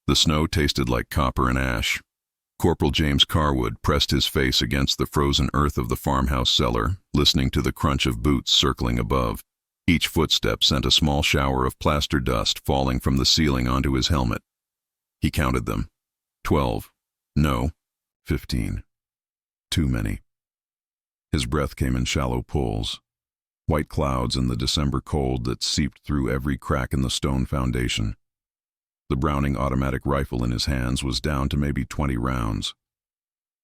The snow tasted like copper and ash. Corporal James Carwood pressed his face against the frozen earth of the farmhouse cellar, listening to the crunch of boots circling above. Each footstep sent a small shower of plaster dust falling from the ceiling onto his helmet. He counted them. 12. No, 15. Too many. His breath came in shallow pulls. White clouds in the December cold that seeped through every crack in the stone foundation. The Browning automatic rifle in his hands was down to maybe 20 rounds.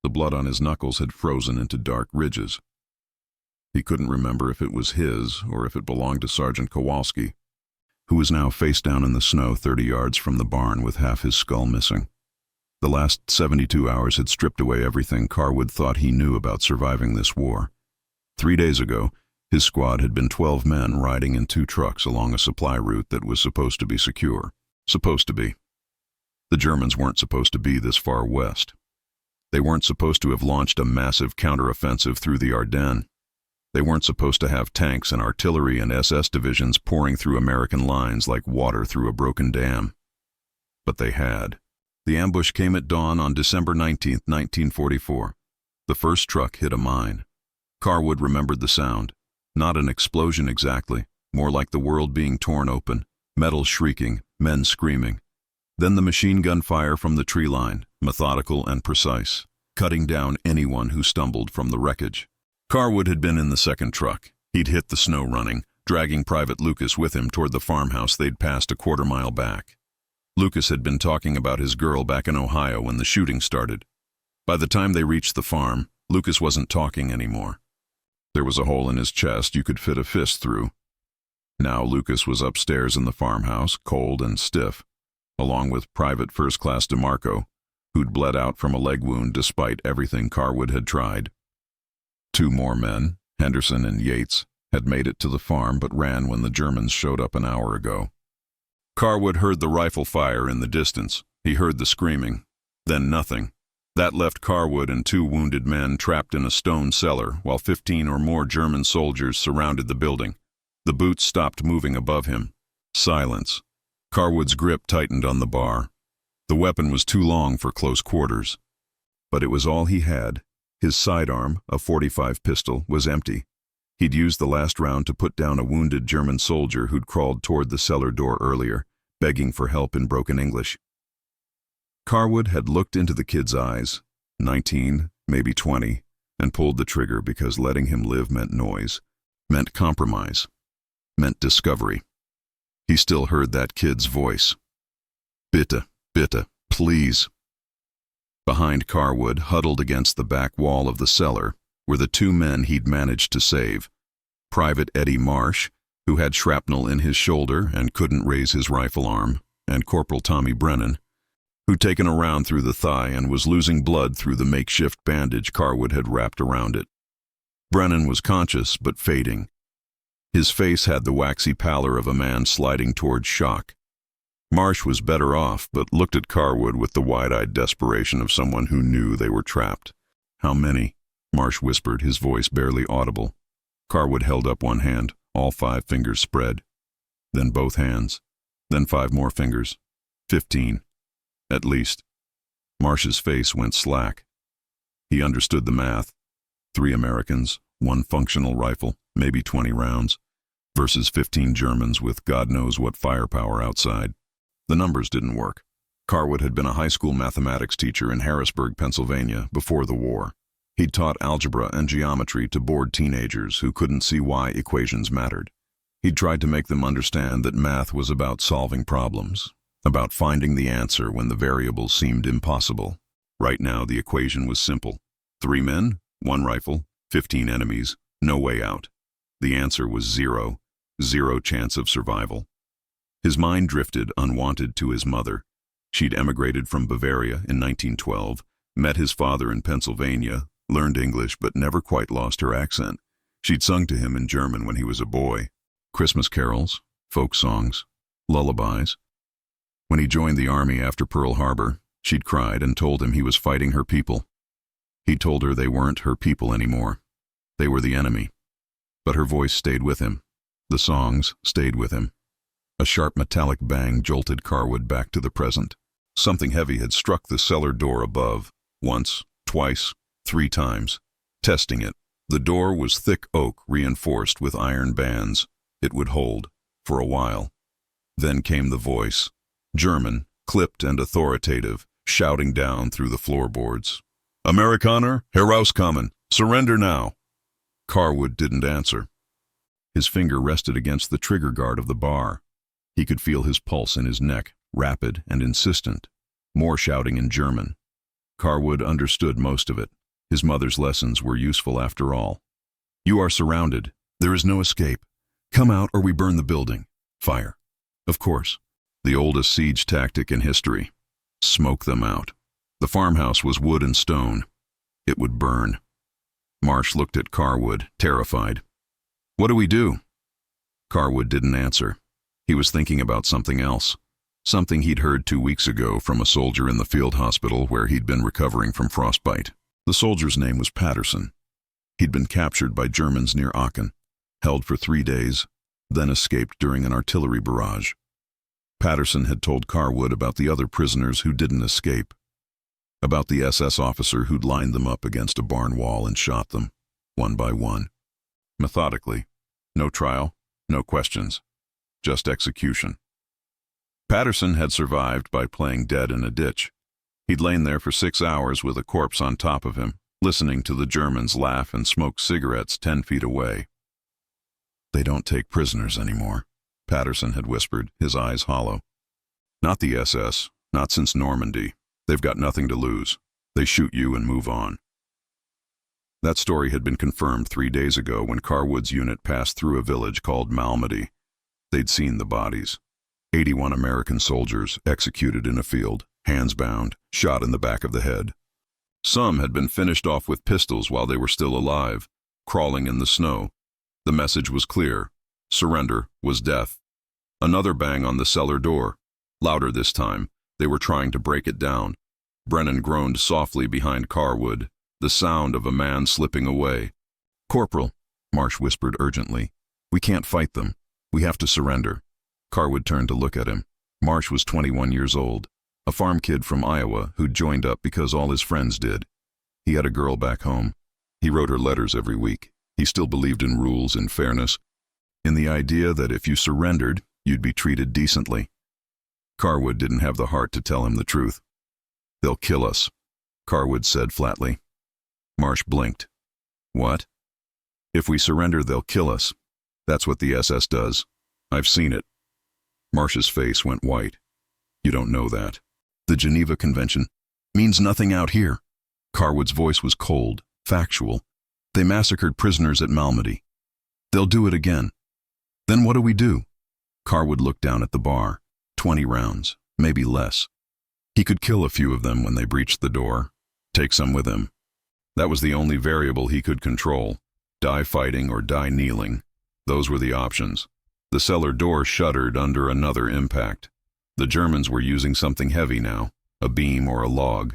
The blood on his knuckles had frozen into dark ridges. He couldn't remember if it was his or if it belonged to Sergeant Kowalski, who was now face down in the snow 30 yards from the barn with half his skull missing. The last 72 hours had stripped away everything Carwood thought he knew about surviving this war. 3 days ago, his squad had been 12 men riding in 2 trucks along a supply route that was supposed to be secure. Supposed to be. The Germans weren't supposed to be this far west. They weren't supposed to have launched a massive counteroffensive through the Ardennes. They weren't supposed to have tanks and artillery and SS divisions pouring through American lines like water through a broken dam. But they had. The ambush came at dawn on December 19, 1944. The first truck hit a mine. Carwood remembered the sound. Not an explosion exactly, more like the world being torn open, metal shrieking, men screaming. Then the machine gun fire from the tree line, methodical and precise, cutting down anyone who stumbled from the wreckage. Carwood had been in the second truck. He'd hit the snow running, dragging Private Lucas with him toward the farmhouse they'd passed a quarter-mile back. Lucas had been talking about his girl back in Ohio when the shooting started. By the time they reached the farm, Lucas wasn't talking anymore. There was a hole in his chest you could fit a fist through. Now Lucas was upstairs in the farmhouse, cold and stiff, along with Private First Class DeMarco, who'd bled out from a leg wound despite everything Carwood had tried. 2 more men, Henderson and Yates, had made it to the farm but ran when the Germans showed up an hour ago. Carwood heard the rifle fire in the distance. He heard the screaming. Then nothing. That left Carwood and 2 wounded men trapped in a stone cellar while 15 or more German soldiers surrounded the building. The boots stopped moving above him. Silence. Carwood's grip tightened on the bar. The weapon was too long for close quarters. But it was all he had. His sidearm, a .45 pistol, was empty. He'd used the last round to put down a wounded German soldier who'd crawled toward the cellar door earlier, begging for help in broken English. Carwood had looked into the kid's eyes, 19, maybe 20, and pulled the trigger because letting him live meant noise, meant compromise, meant discovery. He still heard that kid's voice. Bitte, bitte, please. Behind Carwood, huddled against the back wall of the cellar, were the 2 men he'd managed to save. Private Eddie Marsh, who had shrapnel in his shoulder and couldn't raise his rifle arm, and Corporal Tommy Brennan, who'd taken a round through the thigh and was losing blood through the makeshift bandage Carwood had wrapped around it. Brennan was conscious but fading. His face had the waxy pallor of a man sliding toward shock. Marsh was better off, but looked at Carwood with the wide-eyed desperation of someone who knew they were trapped. How many? Marsh whispered, his voice barely audible. Carwood held up one hand, all 5 fingers spread. Then both hands. Then 5 more fingers. 15. At least. Marsh's face went slack. He understood the math. 3 Americans, 1 functional rifle, maybe 20 rounds, versus 15 Germans with God knows what firepower outside. The numbers didn't work. Carwood had been a high school mathematics teacher in Harrisburg, Pennsylvania, before the war. He'd taught algebra and geometry to bored teenagers who couldn't see why equations mattered. He'd tried to make them understand that math was about solving problems, about finding the answer when the variables seemed impossible. Right now, the equation was simple. 3 men, 1 rifle, 15 enemies, no way out. The answer was 0, 0 chance of survival. His mind drifted unwanted to his mother. She'd emigrated from Bavaria in 1912, met his father in Pennsylvania, learned English but never quite lost her accent. She'd sung to him in German when he was a boy. Christmas carols, folk songs, lullabies. When he joined the army after Pearl Harbor, she'd cried and told him he was fighting her people. He told her they weren't her people anymore. They were the enemy. But her voice stayed with him. The songs stayed with him. A sharp metallic bang jolted Carwood back to the present. Something heavy had struck the cellar door above, once, twice, 3 times. Testing it. The door was thick oak reinforced with iron bands. It would hold, for a while. Then came the voice. German, clipped and authoritative, shouting down through the floorboards. "Amerikaner, herauskommen! Surrender now!" Carwood didn't answer. His finger rested against the trigger guard of the bar. He could feel his pulse in his neck, rapid and insistent. More shouting in German. Carwood understood most of it. His mother's lessons were useful after all. "You are surrounded. There is no escape. Come out or we burn the building. Fire." Of course. The oldest siege tactic in history. Smoke them out. The farmhouse was wood and stone. It would burn. Marsh looked at Carwood, terrified. "What do we do?" Carwood didn't answer. He was thinking about something else. Something he'd heard 2 weeks ago from a soldier in the field hospital where he'd been recovering from frostbite. The soldier's name was Patterson. He'd been captured by Germans near Aachen, held for 3 days, then escaped during an artillery barrage. Patterson had told Carwood about the other prisoners who didn't escape, about the SS officer who'd lined them up against a barn wall and shot them, one by one. Methodically. No trial, no questions. Just execution. Patterson had survived by playing dead in a ditch. He'd lain there for 6 hours with a corpse on top of him, listening to the Germans laugh and smoke cigarettes 10 feet away. "They don't take prisoners anymore," Patterson had whispered, his eyes hollow. "Not the SS, not since Normandy. They've got nothing to lose. They shoot you and move on." That story had been confirmed 3 days ago when Carwood's unit passed through a village called Malmedy. They'd seen the bodies. 81 American soldiers executed in a field, hands bound, shot in the back of the head. Some had been finished off with pistols while they were still alive, crawling in the snow. The message was clear. Surrender was death. Another bang on the cellar door. Louder this time. They were trying to break it down. Brennan groaned softly behind Carwood, the sound of a man slipping away. "Corporal," Marsh whispered urgently. "We can't fight them. We have to surrender." Carwood turned to look at him. Marsh was 21 years old, a farm kid from Iowa who'd joined up because all his friends did. He had a girl back home. He wrote her letters every week. He still believed in rules and fairness, in the idea that if you surrendered, you'd be treated decently. Carwood didn't have the heart to tell him the truth. "They'll kill us," Carwood said flatly. Marsh blinked. "What?" "If we surrender, they'll kill us. That's what the SS does. I've seen it." Marsh's face went white. "You don't know that. The Geneva Convention means nothing out here." Carwood's voice was cold, factual. "They massacred prisoners at Malmedy. They'll do it again. Then what do we do?" Carwood looked down at the bar. 20 rounds, maybe less. He could kill a few of them when they breached the door, take some with him. That was the only variable he could control. Die fighting or die kneeling. Those were the options. The cellar door shuddered under another impact. The Germans were using something heavy now, a beam or a log.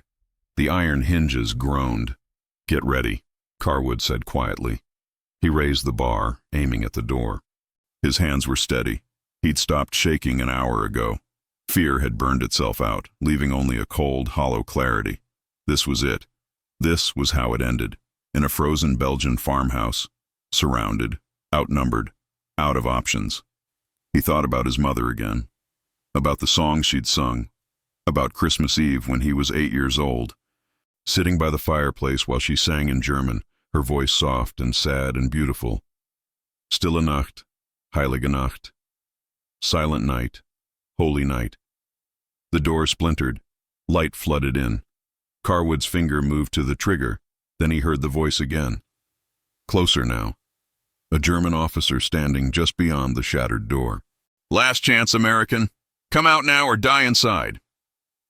The iron hinges groaned. "Get ready," Carwood said quietly. He raised the bar, aiming at the door. His hands were steady. He'd stopped shaking an hour ago. Fear had burned itself out, leaving only a cold, hollow clarity. This was it. This was how it ended, in a frozen Belgian farmhouse, surrounded, outnumbered, out of options. He thought about his mother again, about the songs she'd sung, about Christmas Eve when he was 8 years old, sitting by the fireplace while she sang in German, her voice soft and sad and beautiful. Stille Nacht, Heilige Nacht. Silent night, holy night. The door splintered. Light flooded in. Carwood's finger moved to the trigger. Then he heard the voice again. Closer now. A German officer standing just beyond the shattered door. "Last chance, American. Come out now or die inside."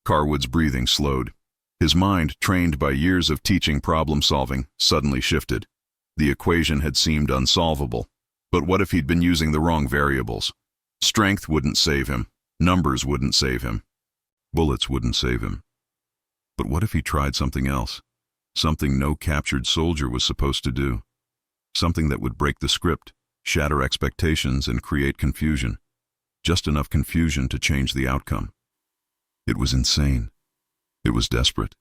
Carwood's breathing slowed. His mind, trained by years of teaching problem-solving, suddenly shifted. The equation had seemed unsolvable. But what if he'd been using the wrong variables? Strength wouldn't save him. Numbers wouldn't save him. Bullets wouldn't save him. But what if he tried something else? Something no captured soldier was supposed to do. Something that would break the script, shatter expectations, and create confusion. Just enough confusion to change the outcome. It was insane. It was desperate.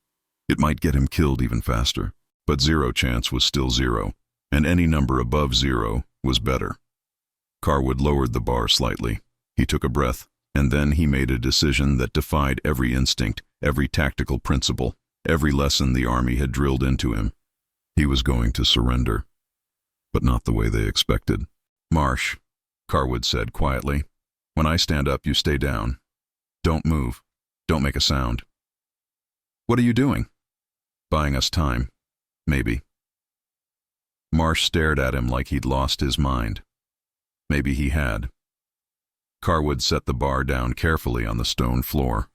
It might get him killed even faster. But zero chance was still zero, and any number above zero was better. Carwood lowered the bar slightly. He took a breath, and then he made a decision that defied every instinct, every tactical principle, every lesson the army had drilled into him. He was going to surrender. But not the way they expected. "Marsh," Carwood said quietly. "When I stand up, you stay down. Don't move. Don't make a sound." "What are you doing?" "Buying us time. Maybe." Marsh stared at him like he'd lost his mind. Maybe he had. Carwood set the bar down carefully on the stone floor.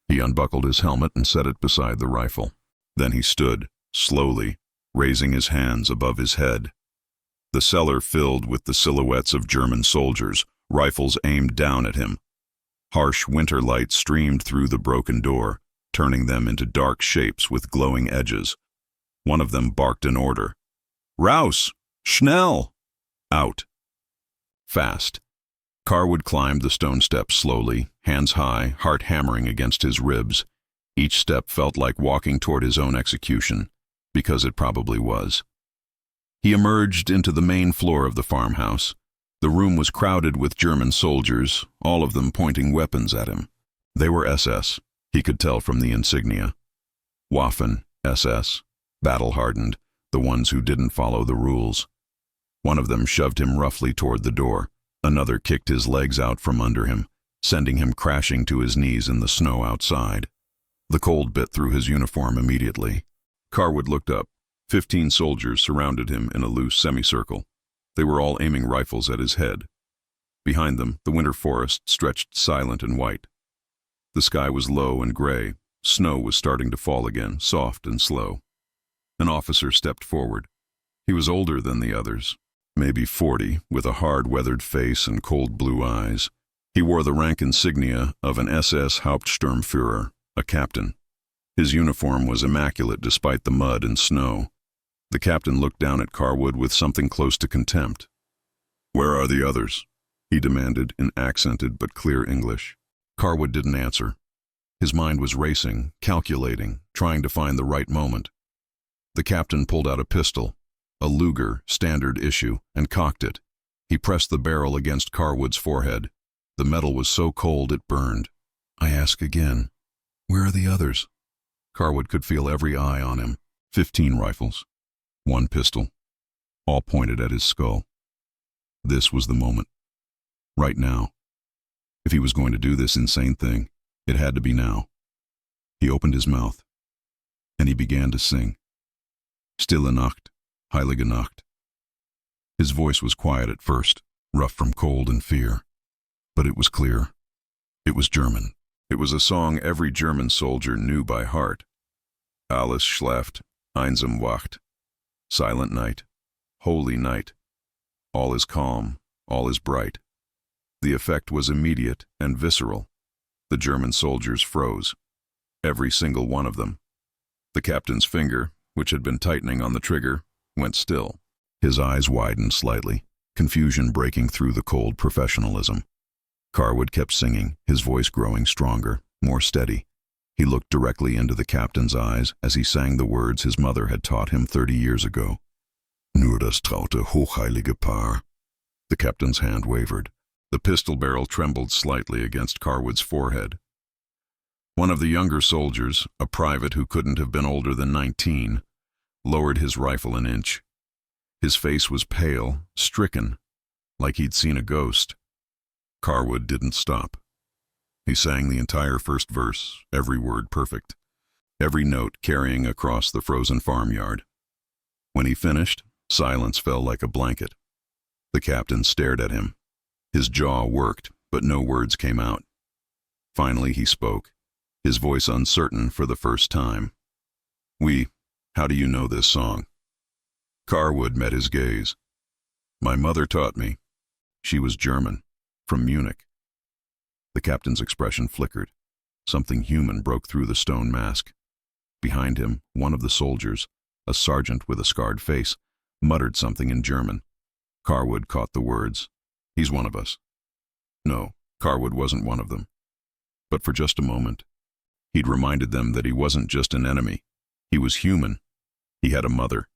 He unbuckled his helmet and set it beside the rifle. Then he stood, slowly, raising his hands above his head. The cellar filled with the silhouettes of German soldiers, rifles aimed down at him. Harsh winter light streamed through the broken door, turning them into dark shapes with glowing edges. One of them barked an order. "Raus! Schnell!" Out. Fast. Carwood climbed the stone steps slowly, hands high, heart hammering against his ribs. Each step felt like walking toward his own execution, because it probably was. He emerged into the main floor of the farmhouse. The room was crowded with German soldiers, all of them pointing weapons at him. They were SS, he could tell from the insignia. Waffen-SS, battle-hardened, the ones who didn't follow the rules. One of them shoved him roughly toward the door. Another kicked his legs out from under him, sending him crashing to his knees in the snow outside. The cold bit through his uniform immediately. Carwood looked up. 15 soldiers surrounded him in a loose semicircle. They were all aiming rifles at his head. Behind them, the winter forest stretched silent and white. The sky was low and gray. Snow was starting to fall again, soft and slow. An officer stepped forward. He was older than the others, maybe 40, with a hard, weathered face and cold blue eyes. He wore the rank insignia of an SS Hauptsturmführer, a captain. His uniform was immaculate despite the mud and snow. The captain looked down at Carwood with something close to contempt. "Where are the others?" he demanded in accented but clear English. Carwood didn't answer. His mind was racing, calculating, trying to find the right moment. The captain pulled out a pistol, a Luger, standard issue, and cocked it. He pressed the barrel against Carwood's forehead. The metal was so cold it burned. "I ask again, where are the others?" Carwood could feel every eye on him. 15 rifles. 1 pistol. All pointed at his skull. This was the moment. Right now. If he was going to do this insane thing, it had to be now. He opened his mouth, and he began to sing. Stille Nacht, Heilige Nacht. His voice was quiet at first, rough from cold and fear. But it was clear. It was German. It was a song every German soldier knew by heart. Alles schläft, einsam wacht. Silent night. Holy night. All is calm, all is bright. The effect was immediate and visceral. The German soldiers froze. Every single one of them. The captain's finger, which had been tightening on the trigger, went still. His eyes widened slightly, confusion breaking through the cold professionalism. Carwood kept singing, his voice growing stronger, more steady. He looked directly into the captain's eyes as he sang the words his mother had taught him 30 years ago. Nur das traute, hochheilige Paar. The captain's hand wavered. The pistol barrel trembled slightly against Carwood's forehead. One of the younger soldiers, a private who couldn't have been older than 19, lowered his rifle an inch. His face was pale, stricken, like he'd seen a ghost. Carwood didn't stop. He sang the entire first verse, every word perfect, every note carrying across the frozen farmyard. When he finished, silence fell like a blanket. The captain stared at him. His jaw worked, but no words came out. Finally he spoke, his voice uncertain for the first time. How do you know this song?" Carwood met his gaze. "My mother taught me. She was German, from Munich." The captain's expression flickered. Something human broke through the stone mask. Behind him, one of the soldiers, a sergeant with a scarred face, muttered something in German. Carwood caught the words. "He's one of us." No, Carwood wasn't one of them. But for just a moment, He'd reminded them that he wasn't just an enemy. He was human. He had a mother.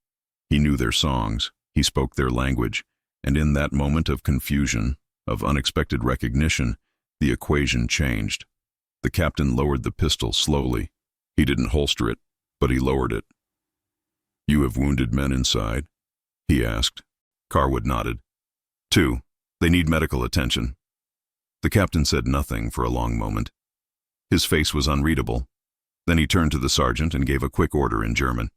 He knew their songs. He spoke their language. And in that moment of confusion, of unexpected recognition, the equation changed. The captain lowered the pistol slowly. He didn't holster it, but he lowered it. "You have wounded men inside?" he asked. Carwood nodded. "Two. They need medical attention." The captain said nothing for a long moment. His face was unreadable. Then he turned to the sergeant and gave a quick order in German.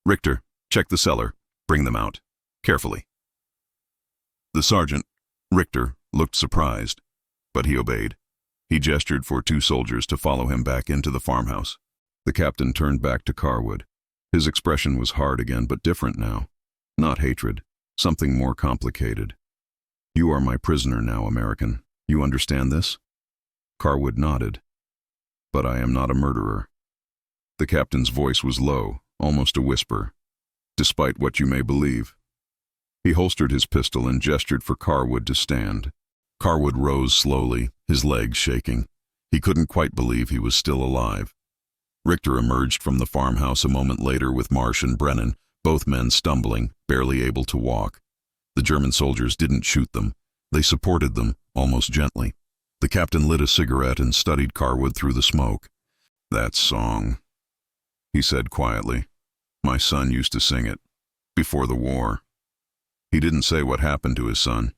"Richter, check the cellar. Bring them out. Carefully." The sergeant, Richter, looked surprised, but he obeyed. He gestured for two soldiers to follow him back into the farmhouse. The captain turned back to Carwood. His expression was hard again, but different now. Not hatred, something more complicated. "You are my prisoner now, American. You understand this?" Carwood nodded. "But I am not a murderer." The captain's voice was low, almost a whisper. "Despite what you may believe." He holstered his pistol and gestured for Carwood to stand. Carwood rose slowly, his legs shaking. He couldn't quite believe he was still alive. Richter emerged from the farmhouse a moment later with Marsh and Brennan, both men stumbling, barely able to walk. The German soldiers didn't shoot them. They supported them, almost gently. The captain lit a cigarette and studied Carwood through the smoke. "That song," he said quietly. "My son used to sing it, before the war." He didn't say what happened to his son.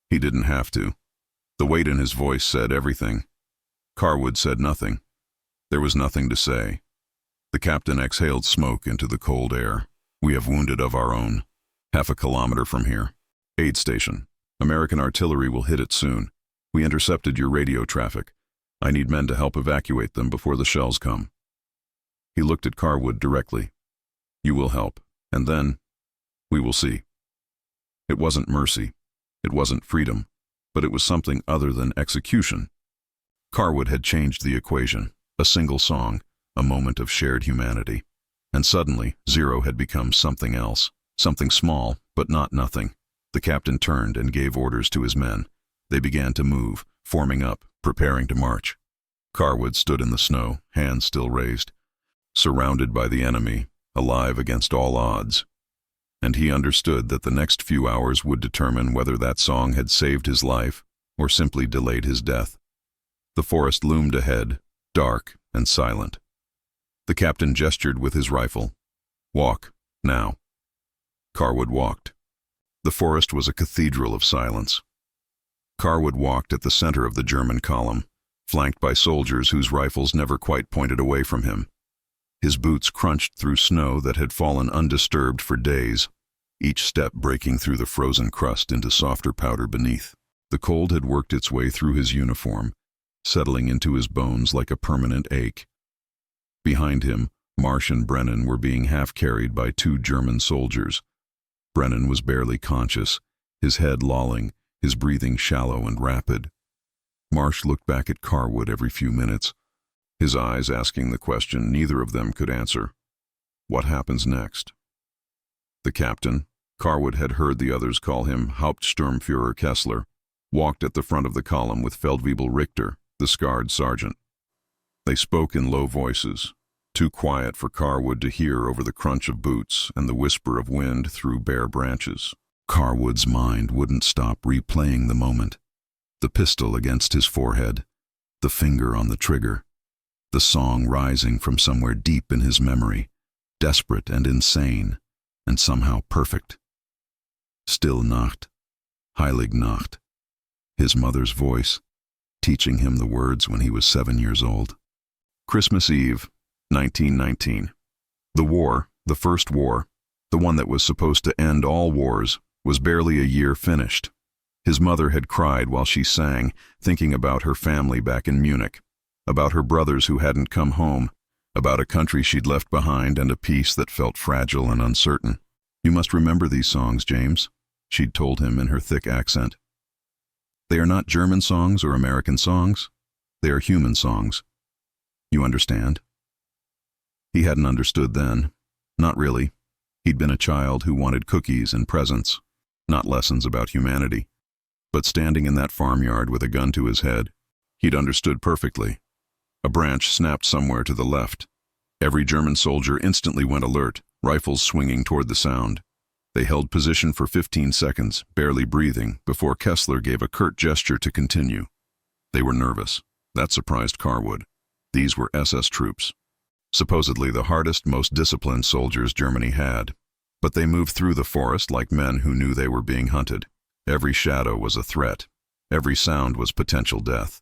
He didn't have to. The weight in his voice said everything. Carwood said nothing. There was nothing to say. The captain exhaled smoke into the cold air. "We have wounded of our own. 1/2 kilometer from here. Aid station. American artillery will hit it soon. We intercepted your radio traffic. I need men to help evacuate them before the shells come." He looked at Carwood directly. "You will help, and then we will see." It wasn't mercy. It wasn't freedom. But it was something other than execution. Carwood had changed the equation. A single song, a moment of shared humanity. And suddenly, zero had become something else. Something small, but not nothing. The captain turned and gave orders to his men. They began to move, forming up, preparing to march. Carwood stood in the snow, hands still raised. Surrounded by the enemy, alive against all odds. And he understood that the next few hours would determine whether that song had saved his life or simply delayed his death. The forest loomed ahead, dark and silent. The captain gestured with his rifle. "Walk, now." Carwood walked. The forest was a cathedral of silence. Carwood walked at the center of the German column, flanked by soldiers whose rifles never quite pointed away from him. His boots crunched through snow that had fallen undisturbed for days, each step breaking through the frozen crust into softer powder beneath. The cold had worked its way through his uniform, settling into his bones like a permanent ache. Behind him, Marsh and Brennan were being half-carried by two German soldiers. Brennan was barely conscious, his head lolling, his breathing shallow and rapid. Marsh looked back at Carwood every few minutes, his eyes asking the question neither of them could answer. What happens next? The captain, Carwood had heard the others call him Hauptsturmführer Kessler, walked at the front of the column with Feldwebel Richter, the scarred sergeant. They spoke in low voices, too quiet for Carwood to hear over the crunch of boots and the whisper of wind through bare branches. Carwood's mind wouldn't stop replaying the moment. The pistol against his forehead, the finger on the trigger, the song rising from somewhere deep in his memory, desperate and insane, and somehow perfect. Still Nacht, Heilig Nacht, his mother's voice, teaching him the words when he was 7 years old. Christmas Eve, 1919. The war, the first war, the one that was supposed to end all wars, was barely a year finished. His mother had cried while she sang, thinking about her family back in Munich, about her brothers who hadn't come home, about a country she'd left behind and a peace that felt fragile and uncertain. "You must remember these songs, James," she'd told him in her thick accent. "They are not German songs or American songs. They are human songs. You understand?" He hadn't understood then. Not really. He'd been a child who wanted cookies and presents, not lessons about humanity. But standing in that farmyard with a gun to his head, he'd understood perfectly. A branch snapped somewhere to the left. Every German soldier instantly went alert, rifles swinging toward the sound. They held position for 15 seconds, barely breathing, before Kessler gave a curt gesture to continue. They were nervous. That surprised Carwood. These were SS troops. Supposedly the hardest, most disciplined soldiers Germany had. But they moved through the forest like men who knew they were being hunted. Every shadow was a threat. Every sound was potential death.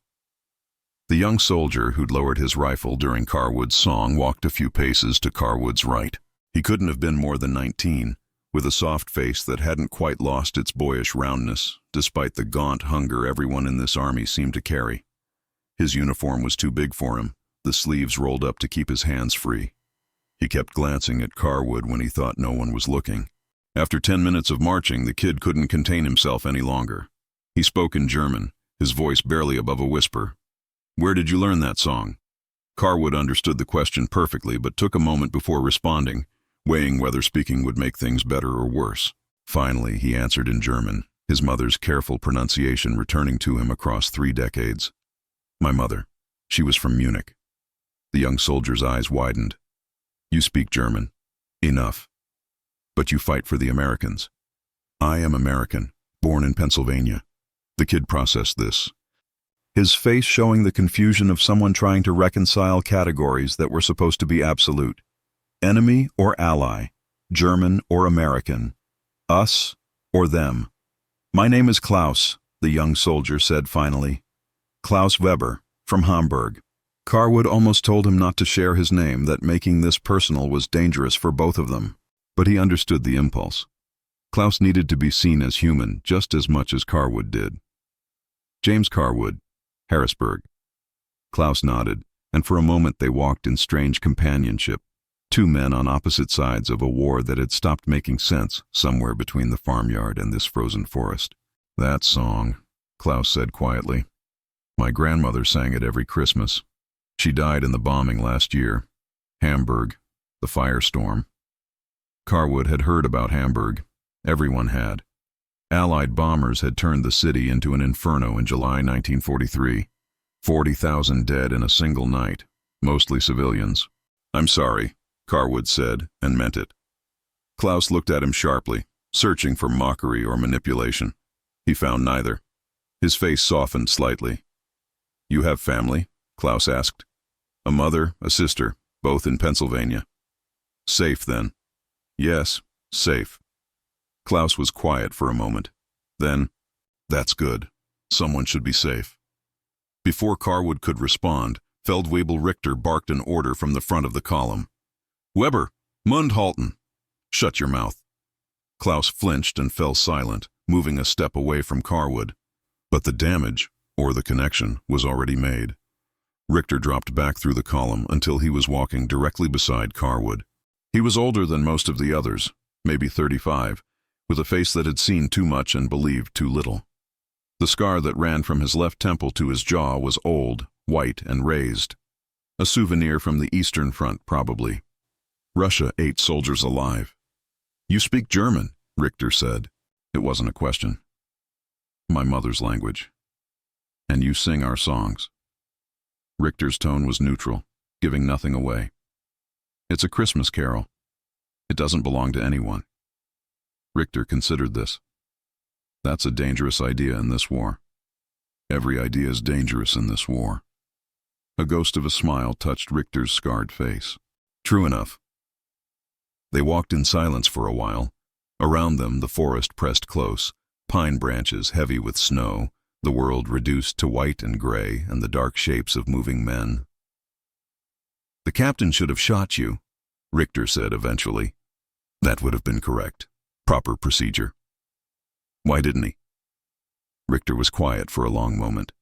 The young soldier who'd lowered his rifle during Carwood's song walked a few paces to Carwood's right. He couldn't have been more than 19, with a soft face that hadn't quite lost its boyish roundness, despite the gaunt hunger everyone in this army seemed to carry. His uniform was too big for him, the sleeves rolled up to keep his hands free. He kept glancing at Carwood when he thought no one was looking. After 10 minutes of marching, the kid couldn't contain himself any longer. He spoke in German, his voice barely above a whisper. "Where did you learn that song?" Carwood understood the question perfectly, but took a moment before responding, weighing whether speaking would make things better or worse. Finally, he answered in German, his mother's careful pronunciation returning to him across 3 decades. "My mother. She was from Munich." The young soldier's eyes widened. "You speak German. Enough. But you fight for the Americans." "I am American, born in Pennsylvania." The kid processed this, his face showing the confusion of someone trying to reconcile categories that were supposed to be absolute. Enemy or ally, German or American, us or them. "My name is Klaus," the young soldier said finally. "Klaus Weber, from Hamburg." Carwood almost told him not to share his name, that making this personal was dangerous for both of them. But he understood the impulse. Klaus needed to be seen as human just as much as Carwood did. "James Carwood, Harrisburg." Klaus nodded, and for a moment they walked in strange companionship, 2 men on opposite sides of a war that had stopped making sense somewhere between the farmyard and this frozen forest. "That song," Klaus said quietly. "My grandmother sang it every Christmas. She died in the bombing last year. Hamburg, the firestorm." Carwood had heard about Hamburg. Everyone had. Allied bombers had turned the city into an inferno in July 1943. 40,000 dead in a single night, mostly civilians. "I'm sorry," Carwood said, and meant it. Klaus looked at him sharply, searching for mockery or manipulation. He found neither. His face softened slightly. "You have family?" Klaus asked. "A mother, a sister, both in Pennsylvania." "Safe, then?" "Yes, safe." Klaus was quiet for a moment. Then, "That's good. Someone should be safe." Before Carwood could respond, Feldwebel Richter barked an order from the front of the column. "Weber, Mund halten." "Shut your mouth." Klaus flinched and fell silent, moving a step away from Carwood. But the damage, or the connection, was already made. Richter dropped back through the column until he was walking directly beside Carwood. He was older than most of the others, maybe 35, with a face that had seen too much and believed too little. The scar that ran from his left temple to his jaw was old, white, and raised. A souvenir from the Eastern Front, probably. Russia ate soldiers alive. "You speak German," Richter said. It wasn't a question. "My mother's language." "And you sing our songs." Richter's tone was neutral, giving nothing away. "It's a Christmas carol. It doesn't belong to anyone." Richter considered this. "That's a dangerous idea in this war. Every idea is dangerous in this war." A ghost of a smile touched Richter's scarred face. "True enough." They walked in silence for a while. Around them, the forest pressed close, pine branches heavy with snow, the world reduced to white and gray and the dark shapes of moving men. "The captain should have shot you," Richter said eventually. "That would have been correct. Proper procedure." "Why didn't he?" Richter was quiet for a long moment.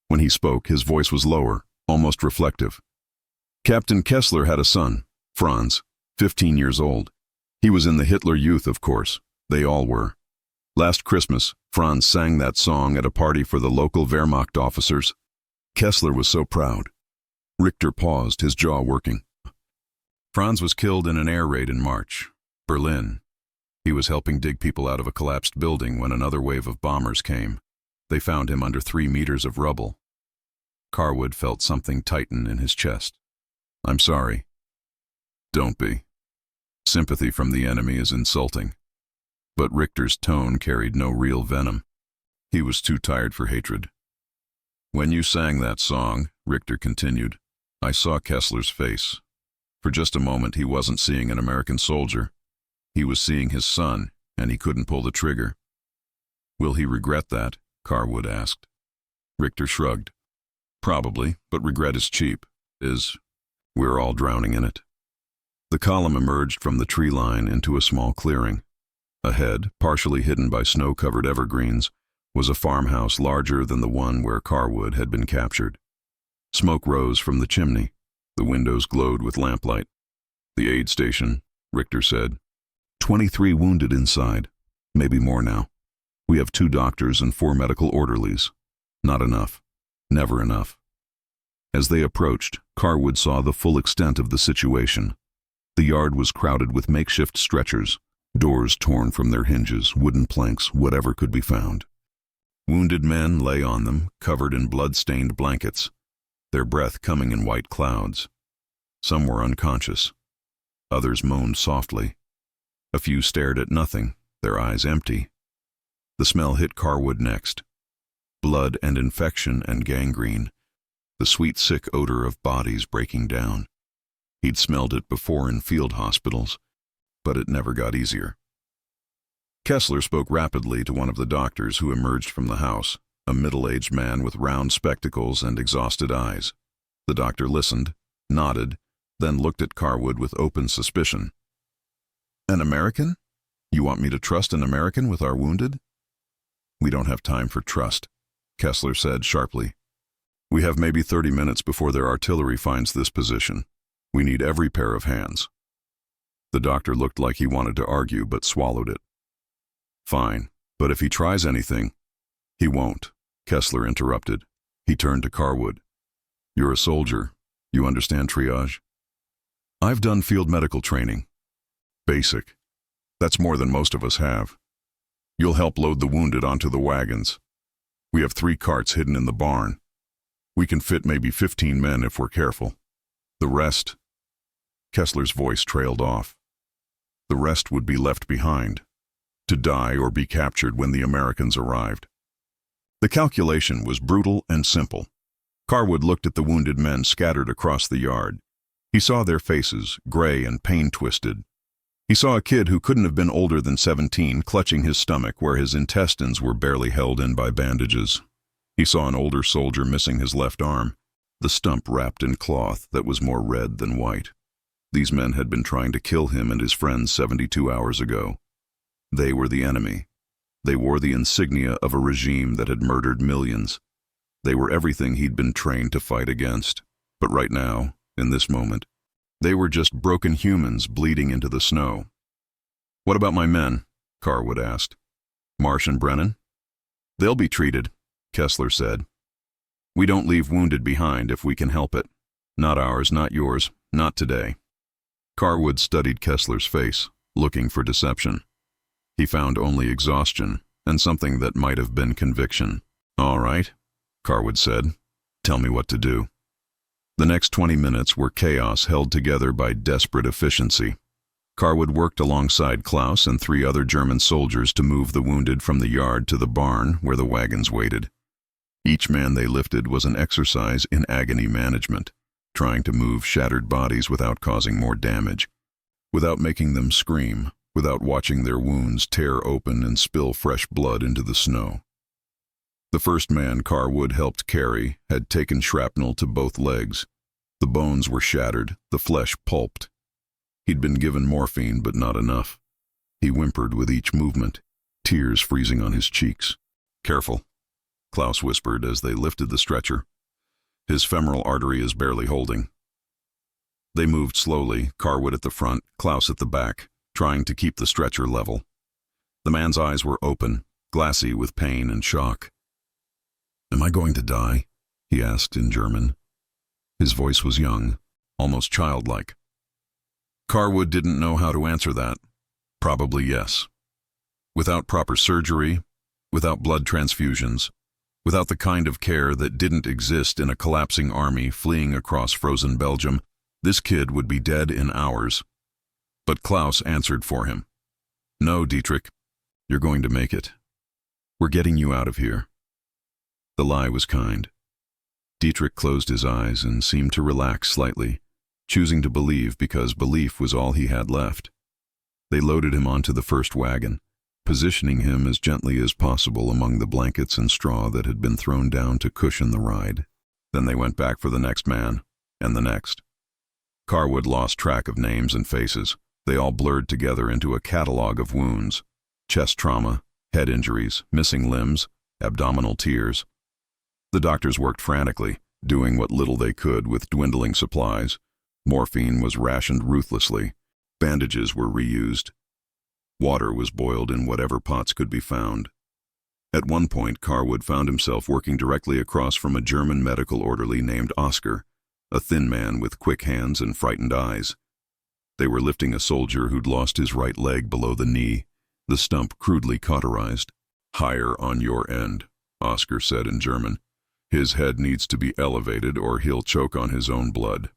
When he spoke, his voice was lower, almost reflective. "Captain Kessler had a son, Franz, 15 years old. He was in the Hitler Youth, of course. They all were. Last Christmas, Franz sang that song at a party for the local Wehrmacht officers. Kessler was so proud." Richter paused, his jaw working. "Franz was killed in an air raid in March. Berlin. He was helping dig people out of a collapsed building when another wave of bombers came. They found him under 3 meters of rubble." Carwood felt something tighten in his chest. I'm sorry. Don't be. Sympathy from the enemy is insulting. But Richter's tone carried no real venom. He was too tired for hatred. When you sang that song, Richter continued, I saw Kessler's face. For just a moment he wasn't seeing an American soldier. He was seeing his son, and he couldn't pull the trigger. Will he regret that? Carwood asked. Richter shrugged. Probably, but regret is cheap. We're all drowning in it. The column emerged from the tree line into a small clearing. Ahead, partially hidden by snow-covered evergreens, was a farmhouse larger than the one where Carwood had been captured. Smoke rose from the chimney. The windows glowed with lamplight. The aid station, Richter said. 23 wounded inside. Maybe more now. We have 2 doctors and 4 medical orderlies. Not enough. Never enough. As they approached, Carwood saw the full extent of the situation. The yard was crowded with makeshift stretchers, doors torn from their hinges, wooden planks, whatever could be found. Wounded men lay on them, covered in blood-stained blankets, their breath coming in white clouds. Some were unconscious. Others moaned softly. A few stared at nothing, their eyes empty. The smell hit Carwood next. Blood and infection and gangrene. The sweet, sick odor of bodies breaking down. He'd smelled it before in field hospitals, but it never got easier. Kessler spoke rapidly to one of the doctors who emerged from the house, a middle-aged man with round spectacles and exhausted eyes. The doctor listened, nodded, then looked at Carwood with open suspicion. An American? You want me to trust an American with our wounded? We don't have time for trust, Kessler said sharply. We have maybe 30 minutes before their artillery finds this position. We need every pair of hands. The doctor looked like he wanted to argue but swallowed it. Fine, but if he tries anything... He won't, Kessler interrupted. He turned to Carwood. You're a soldier. You understand triage? I've done field medical training. Basic. That's more than most of us have. You'll help load the wounded onto the wagons. We have 3 carts hidden in the barn. We can fit maybe 15 men if we're careful. The rest... Kessler's voice trailed off. The rest would be left behind, to die or be captured when the Americans arrived. The calculation was brutal and simple. Carwood looked at the wounded men scattered across the yard. He saw their faces, gray and pain-twisted. He saw a kid who couldn't have been older than 17 clutching his stomach where his intestines were barely held in by bandages. He saw an older soldier missing his left arm, the stump wrapped in cloth that was more red than white. These men had been trying to kill him and his friends 72 hours ago. They were the enemy. They wore the insignia of a regime that had murdered millions. They were everything he'd been trained to fight against. But right now, in this moment, they were just broken humans bleeding into the snow. What about my men? Carwood asked. Marsh and Brennan? They'll be treated, Kessler said. We don't leave wounded behind if we can help it. Not ours, not yours, not today. Carwood studied Kessler's face, looking for deception. He found only exhaustion and something that might have been conviction. All right, Carwood said. Tell me what to do. The next 20 minutes were chaos held together by desperate efficiency. Carwood worked alongside Klaus and 3 other German soldiers to move the wounded from the yard to the barn where the wagons waited. Each man they lifted was an exercise in agony management, trying to move shattered bodies without causing more damage, without making them scream, without watching their wounds tear open and spill fresh blood into the snow. The first man Carwood helped carry had taken shrapnel to both legs. The bones were shattered, the flesh pulped. He'd been given morphine, but not enough. He whimpered with each movement, tears freezing on his cheeks. Careful, Klaus whispered as they lifted the stretcher. His femoral artery is barely holding. They moved slowly, Carwood at the front, Klaus at the back, trying to keep the stretcher level. The man's eyes were open, glassy with pain and shock. Am I going to die? He asked in German. His voice was young, almost childlike. Carwood didn't know how to answer that. Probably yes. Without proper surgery, without blood transfusions, Without the kind of care that didn't exist in a collapsing army fleeing across frozen Belgium, this kid would be dead in hours. But Klaus answered for him. "No, Dietrich, you're going to make it. We're getting you out of here." The lie was kind. Dietrich closed his eyes and seemed to relax slightly, choosing to believe because belief was all he had left. They loaded him onto the first wagon, positioning him as gently as possible among the blankets and straw that had been thrown down to cushion the ride. Then they went back for the next man, and the next. Carwood lost track of names and faces. They all blurred together into a catalog of wounds: chest trauma, head injuries, missing limbs, abdominal tears. The doctors worked frantically, doing what little they could with dwindling supplies. Morphine was rationed ruthlessly. Bandages were reused. Water was boiled in whatever pots could be found. At one point, Carwood found himself working directly across from a German medical orderly named Oscar, a thin man with quick hands and frightened eyes. They were lifting a soldier who'd lost his right leg below the knee, the stump crudely cauterized. "Higher on your end," Oscar said in German. "His head needs to be elevated or he'll choke on his own blood."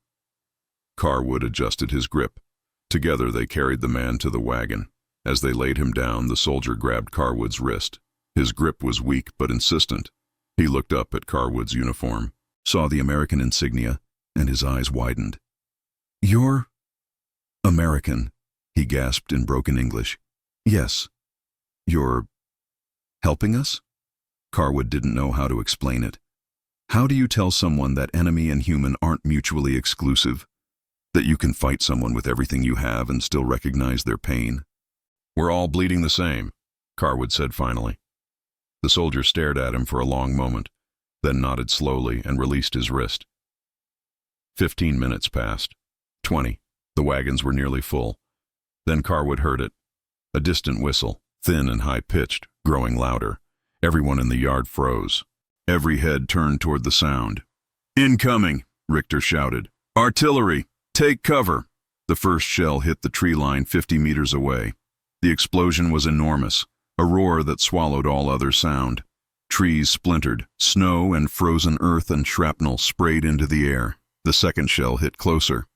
Carwood adjusted his grip. Together they carried the man to the wagon. As they laid him down, the soldier grabbed Carwood's wrist. His grip was weak but insistent. He looked up at Carwood's uniform, saw the American insignia, and his eyes widened. "You're American," he gasped in broken English. "Yes. You're helping us?" Carwood didn't know how to explain it. How do you tell someone that enemy and human aren't mutually exclusive? That you can fight someone with everything you have and still recognize their pain? "We're all bleeding the same," Carwood said finally. The soldier stared at him for a long moment, then nodded slowly and released his wrist. 15 minutes passed. 20. The wagons were nearly full. Then Carwood heard it. A distant whistle, thin and high-pitched, growing louder. Everyone in the yard froze. Every head turned toward the sound. "Incoming!" Richter shouted. "Artillery! Take cover!" The first shell hit the tree line 50 meters away. The explosion was enormous, a roar that swallowed all other sound. Trees splintered, snow and frozen earth and shrapnel sprayed into the air. The second shell hit closer.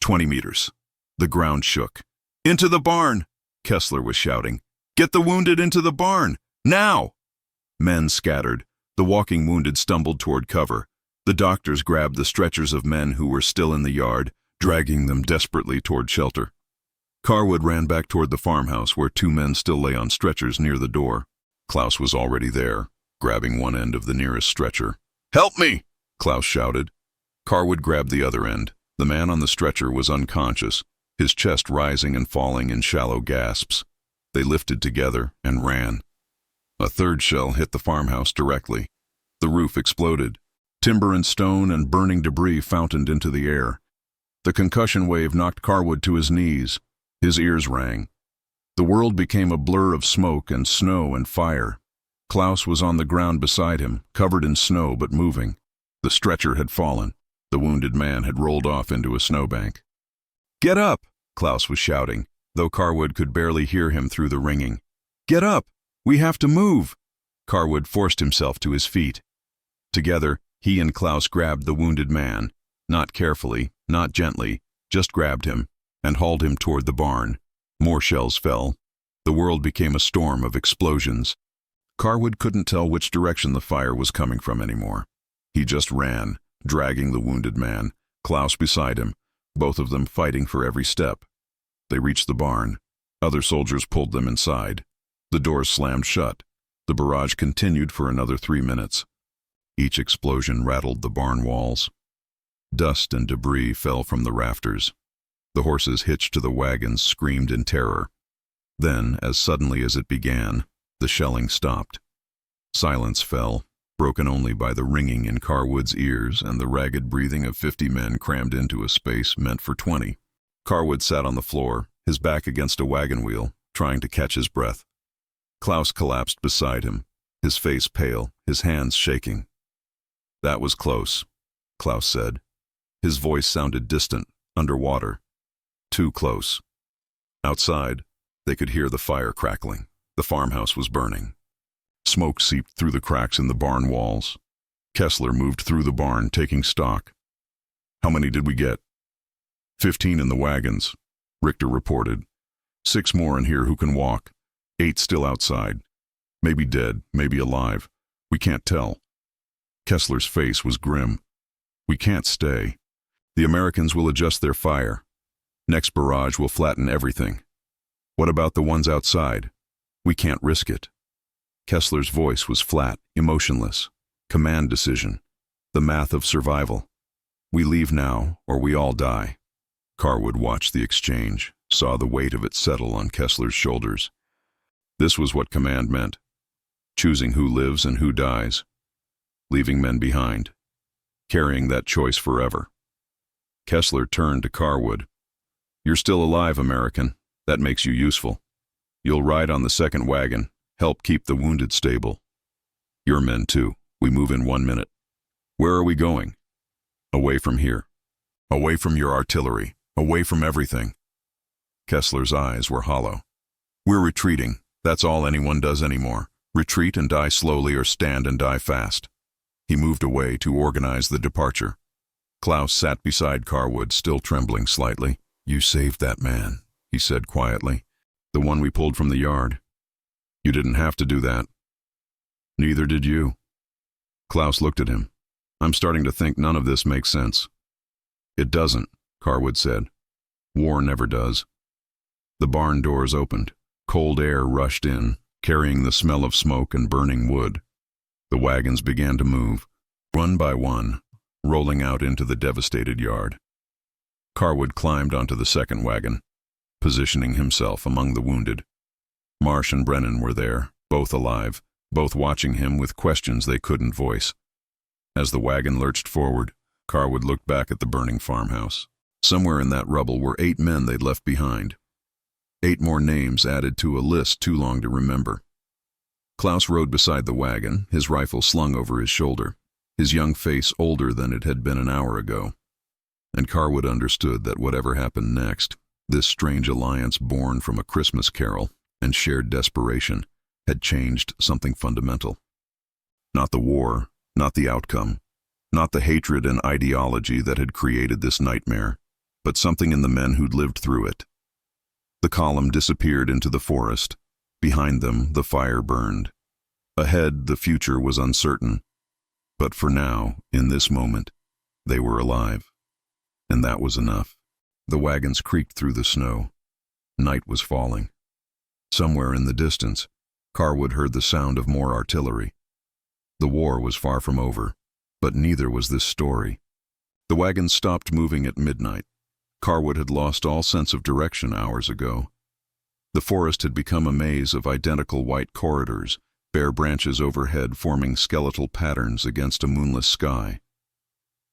20 meters. The ground shook. "Into the barn!" Kessler was shouting. "Get the wounded into the barn! Now!" Men scattered. The walking wounded stumbled toward cover. The doctors grabbed the stretchers of men who were still in the yard, dragging them desperately toward shelter. Carwood ran back toward the farmhouse where 2 men still lay on stretchers near the door. Klaus was already there, grabbing one end of the nearest stretcher. "Help me!" Klaus shouted. Carwood grabbed the other end. The man on the stretcher was unconscious, his chest rising and falling in shallow gasps. They lifted together and ran. A third shell hit the farmhouse directly. The roof exploded. Timber and stone and burning debris fountained into the air. The concussion wave knocked Carwood to his knees. His ears rang. The world became a blur of smoke and snow and fire. Klaus was on the ground beside him, covered in snow but moving. The stretcher had fallen. The wounded man had rolled off into a snowbank. "Get up!" Klaus was shouting, though Carwood could barely hear him through the ringing. "Get up! We have to move!" Carwood forced himself to his feet. Together, he and Klaus grabbed the wounded man, not carefully, not gently, just grabbed him, and hauled him toward the barn. More shells fell. The world became a storm of explosions. Carwood couldn't tell which direction the fire was coming from anymore. He just ran, dragging the wounded man, Klaus beside him, both of them fighting for every step. They reached the barn. Other soldiers pulled them inside. The doors slammed shut. The barrage continued for another 3 minutes. Each explosion rattled the barn walls. Dust and debris fell from the rafters. The horses hitched to the wagons screamed in terror. Then, as suddenly as it began, the shelling stopped. Silence fell, broken only by the ringing in Carwood's ears and the ragged breathing of 50 men crammed into a space meant for 20. Carwood sat on the floor, his back against a wagon wheel, trying to catch his breath. Klaus collapsed beside him, his face pale, his hands shaking. "That was close," Klaus said. His voice sounded distant, underwater. Too close. Outside, they could hear the fire crackling. The farmhouse was burning. Smoke seeped through the cracks in the barn walls. Kessler moved through the barn, taking stock. "How many did we get?" 15 in the wagons, Richter reported. 6 more in here who can walk. 8 still outside. Maybe dead, maybe alive. We can't tell." Kessler's face was grim. "We can't stay. The Americans will adjust their fire. Next barrage will flatten everything. What about the ones outside? We can't risk it." Kessler's voice was flat, emotionless. Command decision. The math of survival. "We leave now, or we all die." Carwood watched the exchange, saw the weight of it settle on Kessler's shoulders. This was what command meant. Choosing who lives and who dies. Leaving men behind. Carrying that choice forever. Kessler turned to Carwood. "You're still alive, American. That makes you useful. You'll ride on the second wagon, help keep the wounded stable. Your men too. We move in 1 minute." "Where are we going?" "Away from here. Away from your artillery. Away from everything." Kessler's eyes were hollow. "We're retreating. That's all anyone does anymore. Retreat and die slowly or stand and die fast." He moved away to organize the departure. Klaus sat beside Carwood, still trembling slightly. "You saved that man," he said quietly. "The one we pulled from the yard. You didn't have to do that." "Neither did you." Klaus looked at him. "I'm starting to think none of this makes sense." "It doesn't," Carwood said. "War never does." The barn doors opened. Cold air rushed in, carrying the smell of smoke and burning wood. The wagons began to move, one by one, rolling out into the devastated yard. Carwood climbed onto the second wagon, positioning himself among the wounded. Marsh and Brennan were there, both alive, both watching him with questions they couldn't voice. As the wagon lurched forward, Carwood looked back at the burning farmhouse. Somewhere in that rubble were 8 men they'd left behind. 8 more names added to a list too long to remember. Klaus rode beside the wagon, his rifle slung over his shoulder, his young face older than it had been an hour ago. And Carwood understood that whatever happened next, this strange alliance born from a Christmas carol and shared desperation, had changed something fundamental. Not the war, not the outcome, not the hatred and ideology that had created this nightmare, but something in the men who'd lived through it. The column disappeared into the forest. Behind them, the fire burned. Ahead, the future was uncertain. But for now, in this moment, they were alive. And that was enough. The wagons creaked through the snow. Night was falling. Somewhere in the distance, Carwood heard the sound of more artillery. The war was far from over, but neither was this story. The wagons stopped moving at midnight. Carwood had lost all sense of direction hours ago. The forest had become a maze of identical white corridors, bare branches overhead forming skeletal patterns against a moonless sky.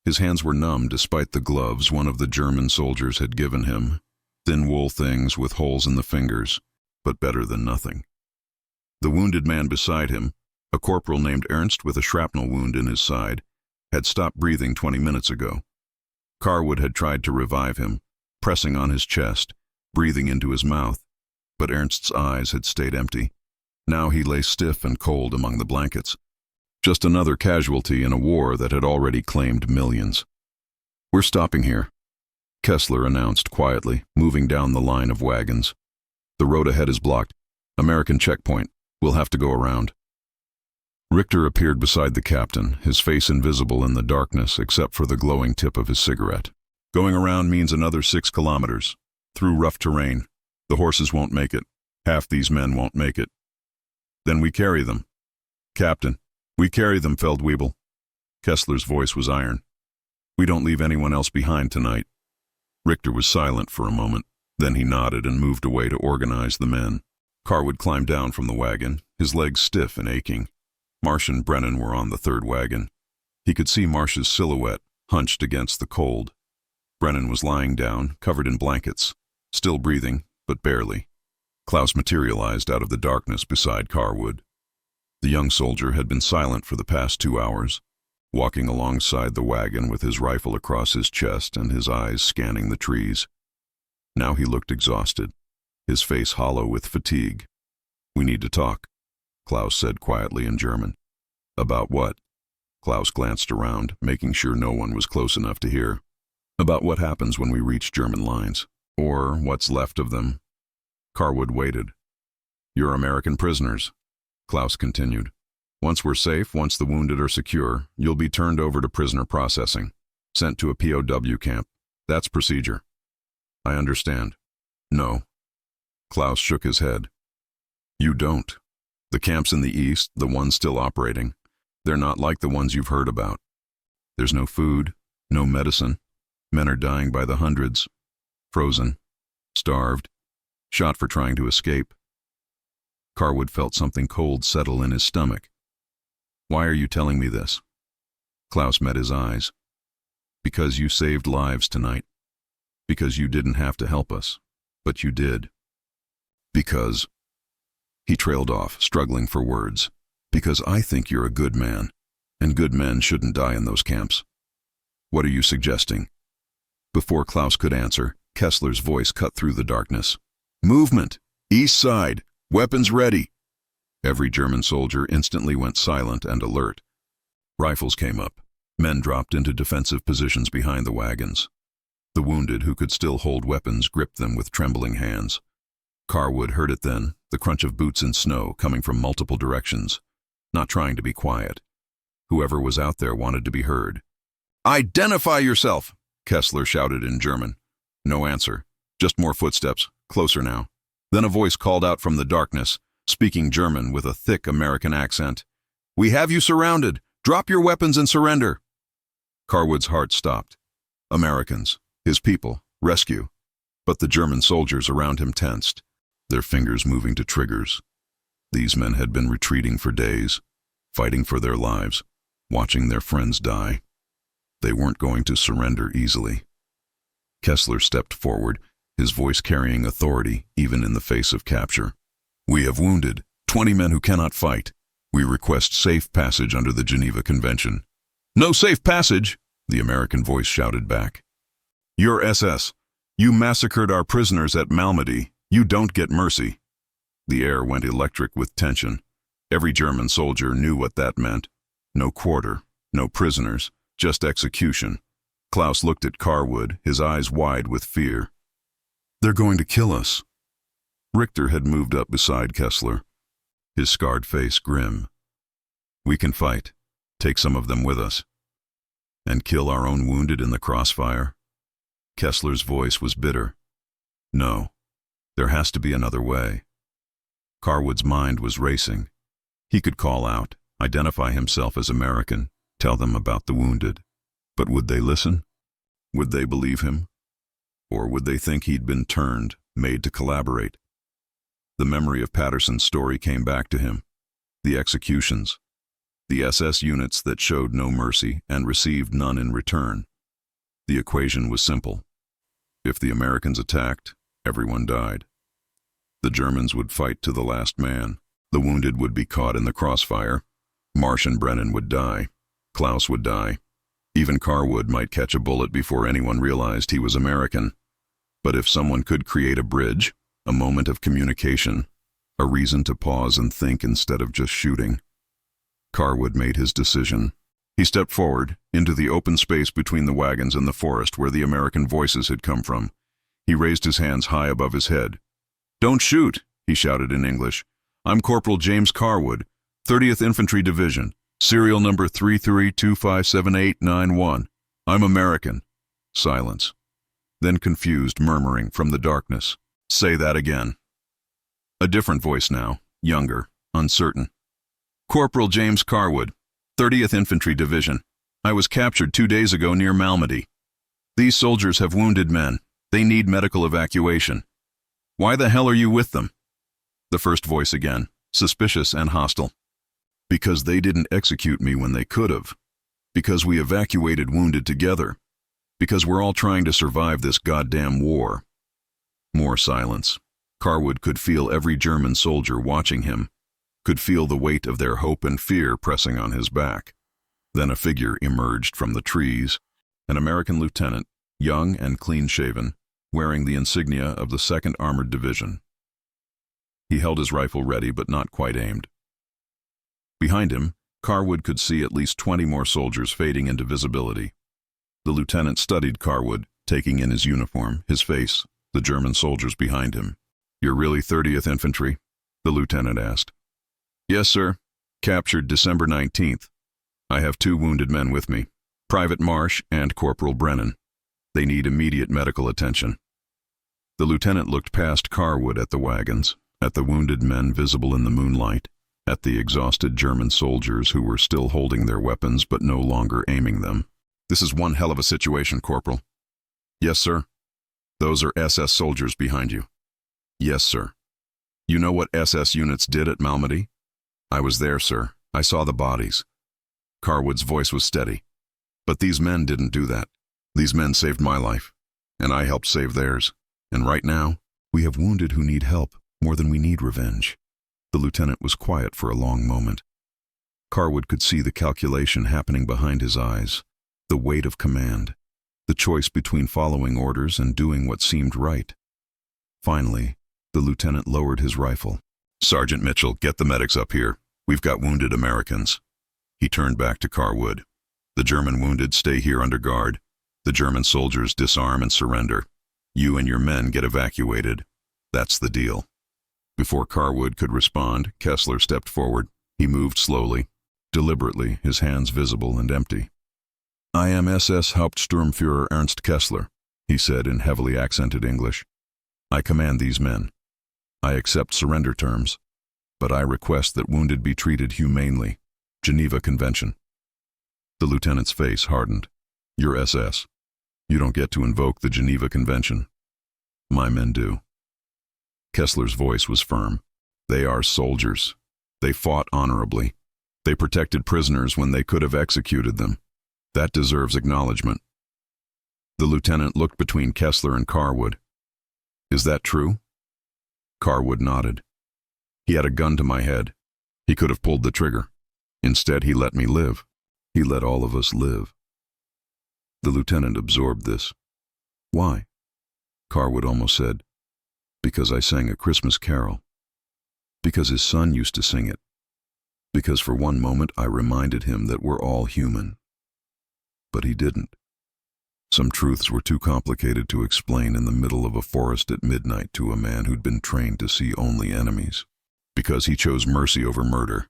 His hands were numb despite the gloves one of the German soldiers had given him, thin wool things with holes in the fingers, but better than nothing. The wounded man beside him, a corporal named Ernst with a shrapnel wound in his side, had stopped breathing 20 minutes ago. Carwood had tried to revive him, pressing on his chest, breathing into his mouth, but Ernst's eyes had stayed empty. Now he lay stiff and cold among the blankets. Just another casualty in a war that had already claimed millions. "We're stopping here," Kessler announced quietly, moving down the line of wagons. "The road ahead is blocked. American checkpoint. We'll have to go around." Richter appeared beside the captain, his face invisible in the darkness except for the glowing tip of his cigarette. "Going around means another 6 kilometers. Through rough terrain. The horses won't make it. Half these men won't make it. Then we carry them." "Captain, we carry them, Feldwebel." Kessler's voice was iron. "We don't leave anyone else behind tonight." Richter was silent for a moment. Then he nodded and moved away to organize the men. Carwood climbed down from the wagon, his legs stiff and aching. Marsh and Brennan were on the third wagon. He could see Marsh's silhouette, hunched against the cold. Brennan was lying down, covered in blankets, still breathing, but barely. Klaus materialized out of the darkness beside Carwood. The young soldier had been silent for the past 2 hours, walking alongside the wagon with his rifle across his chest and his eyes scanning the trees. Now he looked exhausted, his face hollow with fatigue. "We need to talk." Klaus said quietly in German. About what? Klaus glanced around, making sure no one was close enough to hear. About what happens when we reach German lines, or what's left of them. Carwood waited. You're American prisoners, Klaus continued. Once we're safe, once the wounded are secure, you'll be turned over to prisoner processing, sent to a POW camp. That's procedure. I understand. No. Klaus shook his head. You don't. The camps in the east, the ones still operating, they're not like the ones you've heard about. There's no food, no medicine. Men are dying by the hundreds. Frozen. Starved. Shot for trying to escape. Carwood felt something cold settle in his stomach. Why are you telling me this? Klaus met his eyes. Because you saved lives tonight. Because you didn't have to help us, but you did. Because... He trailed off, struggling for words. Because I think you're a good man, and good men shouldn't die in those camps. What are you suggesting? Before Klaus could answer, Kessler's voice cut through the darkness. Movement! East side! Weapons ready! Every German soldier instantly went silent and alert. Rifles came up. Men dropped into defensive positions behind the wagons. The wounded who could still hold weapons gripped them with trembling hands. Carwood heard it then, the crunch of boots in snow coming from multiple directions, not trying to be quiet. Whoever was out there wanted to be heard. Identify yourself! Kessler shouted in German. No answer, just more footsteps, closer now. Then a voice called out from the darkness, speaking German with a thick American accent. We have you surrounded! Drop your weapons and surrender! Carwood's heart stopped. Americans, his people, rescue. But the German soldiers around him tensed, their fingers moving to triggers. These men had been retreating for days, fighting for their lives, watching their friends die. They weren't going to surrender easily. Kessler stepped forward, his voice carrying authority even in the face of capture. We have wounded 20 men who cannot fight. We request safe passage under the Geneva Convention. No safe passage, the American voice shouted back. You're SS. You massacred our prisoners at Malmedy. You don't get mercy. The air went electric with tension. Every German soldier knew what that meant. No quarter, no prisoners, just execution. Klaus looked at Carwood, his eyes wide with fear. They're going to kill us. Richter had moved up beside Kessler, his scarred face grim. We can fight, take some of them with us, and kill our own wounded in the crossfire. Kessler's voice was bitter. No, there has to be another way. Carwood's mind was racing. He could call out, identify himself as American, tell them about the wounded. But would they listen? Would they believe him? Or would they think he'd been turned, made to collaborate? The memory of Patterson's story came back to him. The executions. The SS units that showed no mercy and received none in return. The equation was simple. If the Americans attacked, everyone died. The Germans would fight to the last man. The wounded would be caught in the crossfire. Marsh and Brennan would die. Klaus would die. Even Carwood might catch a bullet before anyone realized he was American. But if someone could create a bridge, a moment of communication, a reason to pause and think instead of just shooting. Carwood made his decision. He stepped forward, into the open space between the wagons and the forest where the American voices had come from. He raised his hands high above his head. Don't shoot, he shouted in English. I'm Corporal James Carwood, 30th Infantry Division, serial number 33257891. I'm American. Silence. Then confused murmuring from the darkness. Say that again. A different voice now, younger, uncertain. Corporal James Carwood, 30th Infantry Division. I was captured 2 days ago near Malmedy. These soldiers have wounded men. They need medical evacuation. Why the hell are you with them? The first voice again, suspicious and hostile. Because they didn't execute me when they could have. Because we evacuated wounded together. Because we're all trying to survive this goddamn war. More silence. Carwood could feel every German soldier watching him, could feel the weight of their hope and fear pressing on his back. Then a figure emerged from the trees, an American lieutenant, young and clean-shaven, wearing the insignia of the 2nd Armored Division. He held his rifle ready but not quite aimed. Behind him, Carwood could see at least 20 more soldiers fading into visibility. The lieutenant studied Carwood, taking in his uniform, his face, the German soldiers behind him. "You're really 30th Infantry?" the lieutenant asked. "Yes, sir. Captured December 19th. I have 2 wounded men with me, Private Marsh and Corporal Brennan. They need immediate medical attention." The lieutenant looked past Carwood at the wagons, at the wounded men visible in the moonlight, at the exhausted German soldiers who were still holding their weapons but no longer aiming them. "This is one hell of a situation, Corporal." "Yes, sir." "Those are SS soldiers behind you." "Yes, sir." "You know what SS units did at Malmedy?" "I was there, sir. I saw the bodies." Carwood's voice was steady. "But these men didn't do that. These men saved my life, and I helped save theirs. And right now, we have wounded who need help more than we need revenge." The lieutenant was quiet for a long moment. Carwood could see the calculation happening behind his eyes, the weight of command, the choice between following orders and doing what seemed right. Finally, the lieutenant lowered his rifle. "Sergeant Mitchell, get the medics up here. We've got wounded Americans." He turned back to Carwood. "The German wounded stay here under guard. The German soldiers disarm and surrender. You and your men get evacuated. That's the deal." Before Carwood could respond, Kessler stepped forward. He moved slowly, deliberately, his hands visible and empty. "I am SS Hauptsturmführer Ernst Kessler," he said in heavily accented English. "I command these men. I accept surrender terms, but I request that wounded be treated humanely. Geneva Convention." The lieutenant's face hardened. "You're SS. You don't get to invoke the Geneva Convention. My men do." Kessler's voice was firm. "They are soldiers. They fought honorably. They protected prisoners when they could have executed them. That deserves acknowledgement." The lieutenant looked between Kessler and Carwood. "Is that true?" Carwood nodded. "He had a gun to my head. He could have pulled the trigger. Instead, he let me live. He let all of us live." The lieutenant absorbed this. "Why?" Carwood almost said, "Because I sang a Christmas carol. Because his son used to sing it. Because for one moment I reminded him that we're all human." But he didn't. Some truths were too complicated to explain in the middle of a forest at midnight to a man who'd been trained to see only enemies. "Because he chose mercy over murder,"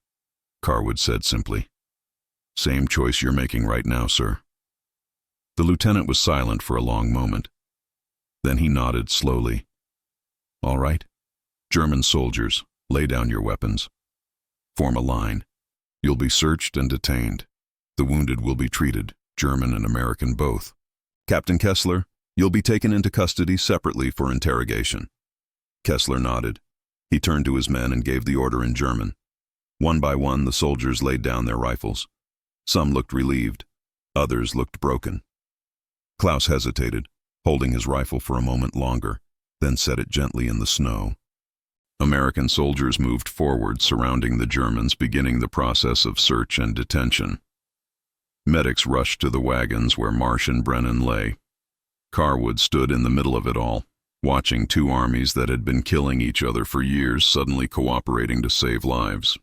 Carwood said simply. "Same choice you're making right now, sir." The lieutenant was silent for a long moment. Then he nodded slowly. "All right. German soldiers, lay down your weapons. Form a line. You'll be searched and detained. The wounded will be treated, German and American both. Captain Kessler, you'll be taken into custody separately for interrogation." Kessler nodded. He turned to his men and gave the order in German. One by one, the soldiers laid down their rifles. Some looked relieved. Others looked broken. Klaus hesitated, holding his rifle for a moment longer, then set it gently in the snow. American soldiers moved forward, surrounding the Germans, beginning the process of search and detention. Medics rushed to the wagons where Marsh and Brennan lay. Carwood stood in the middle of it all, watching 2 armies that had been killing each other for years suddenly cooperating to save lives.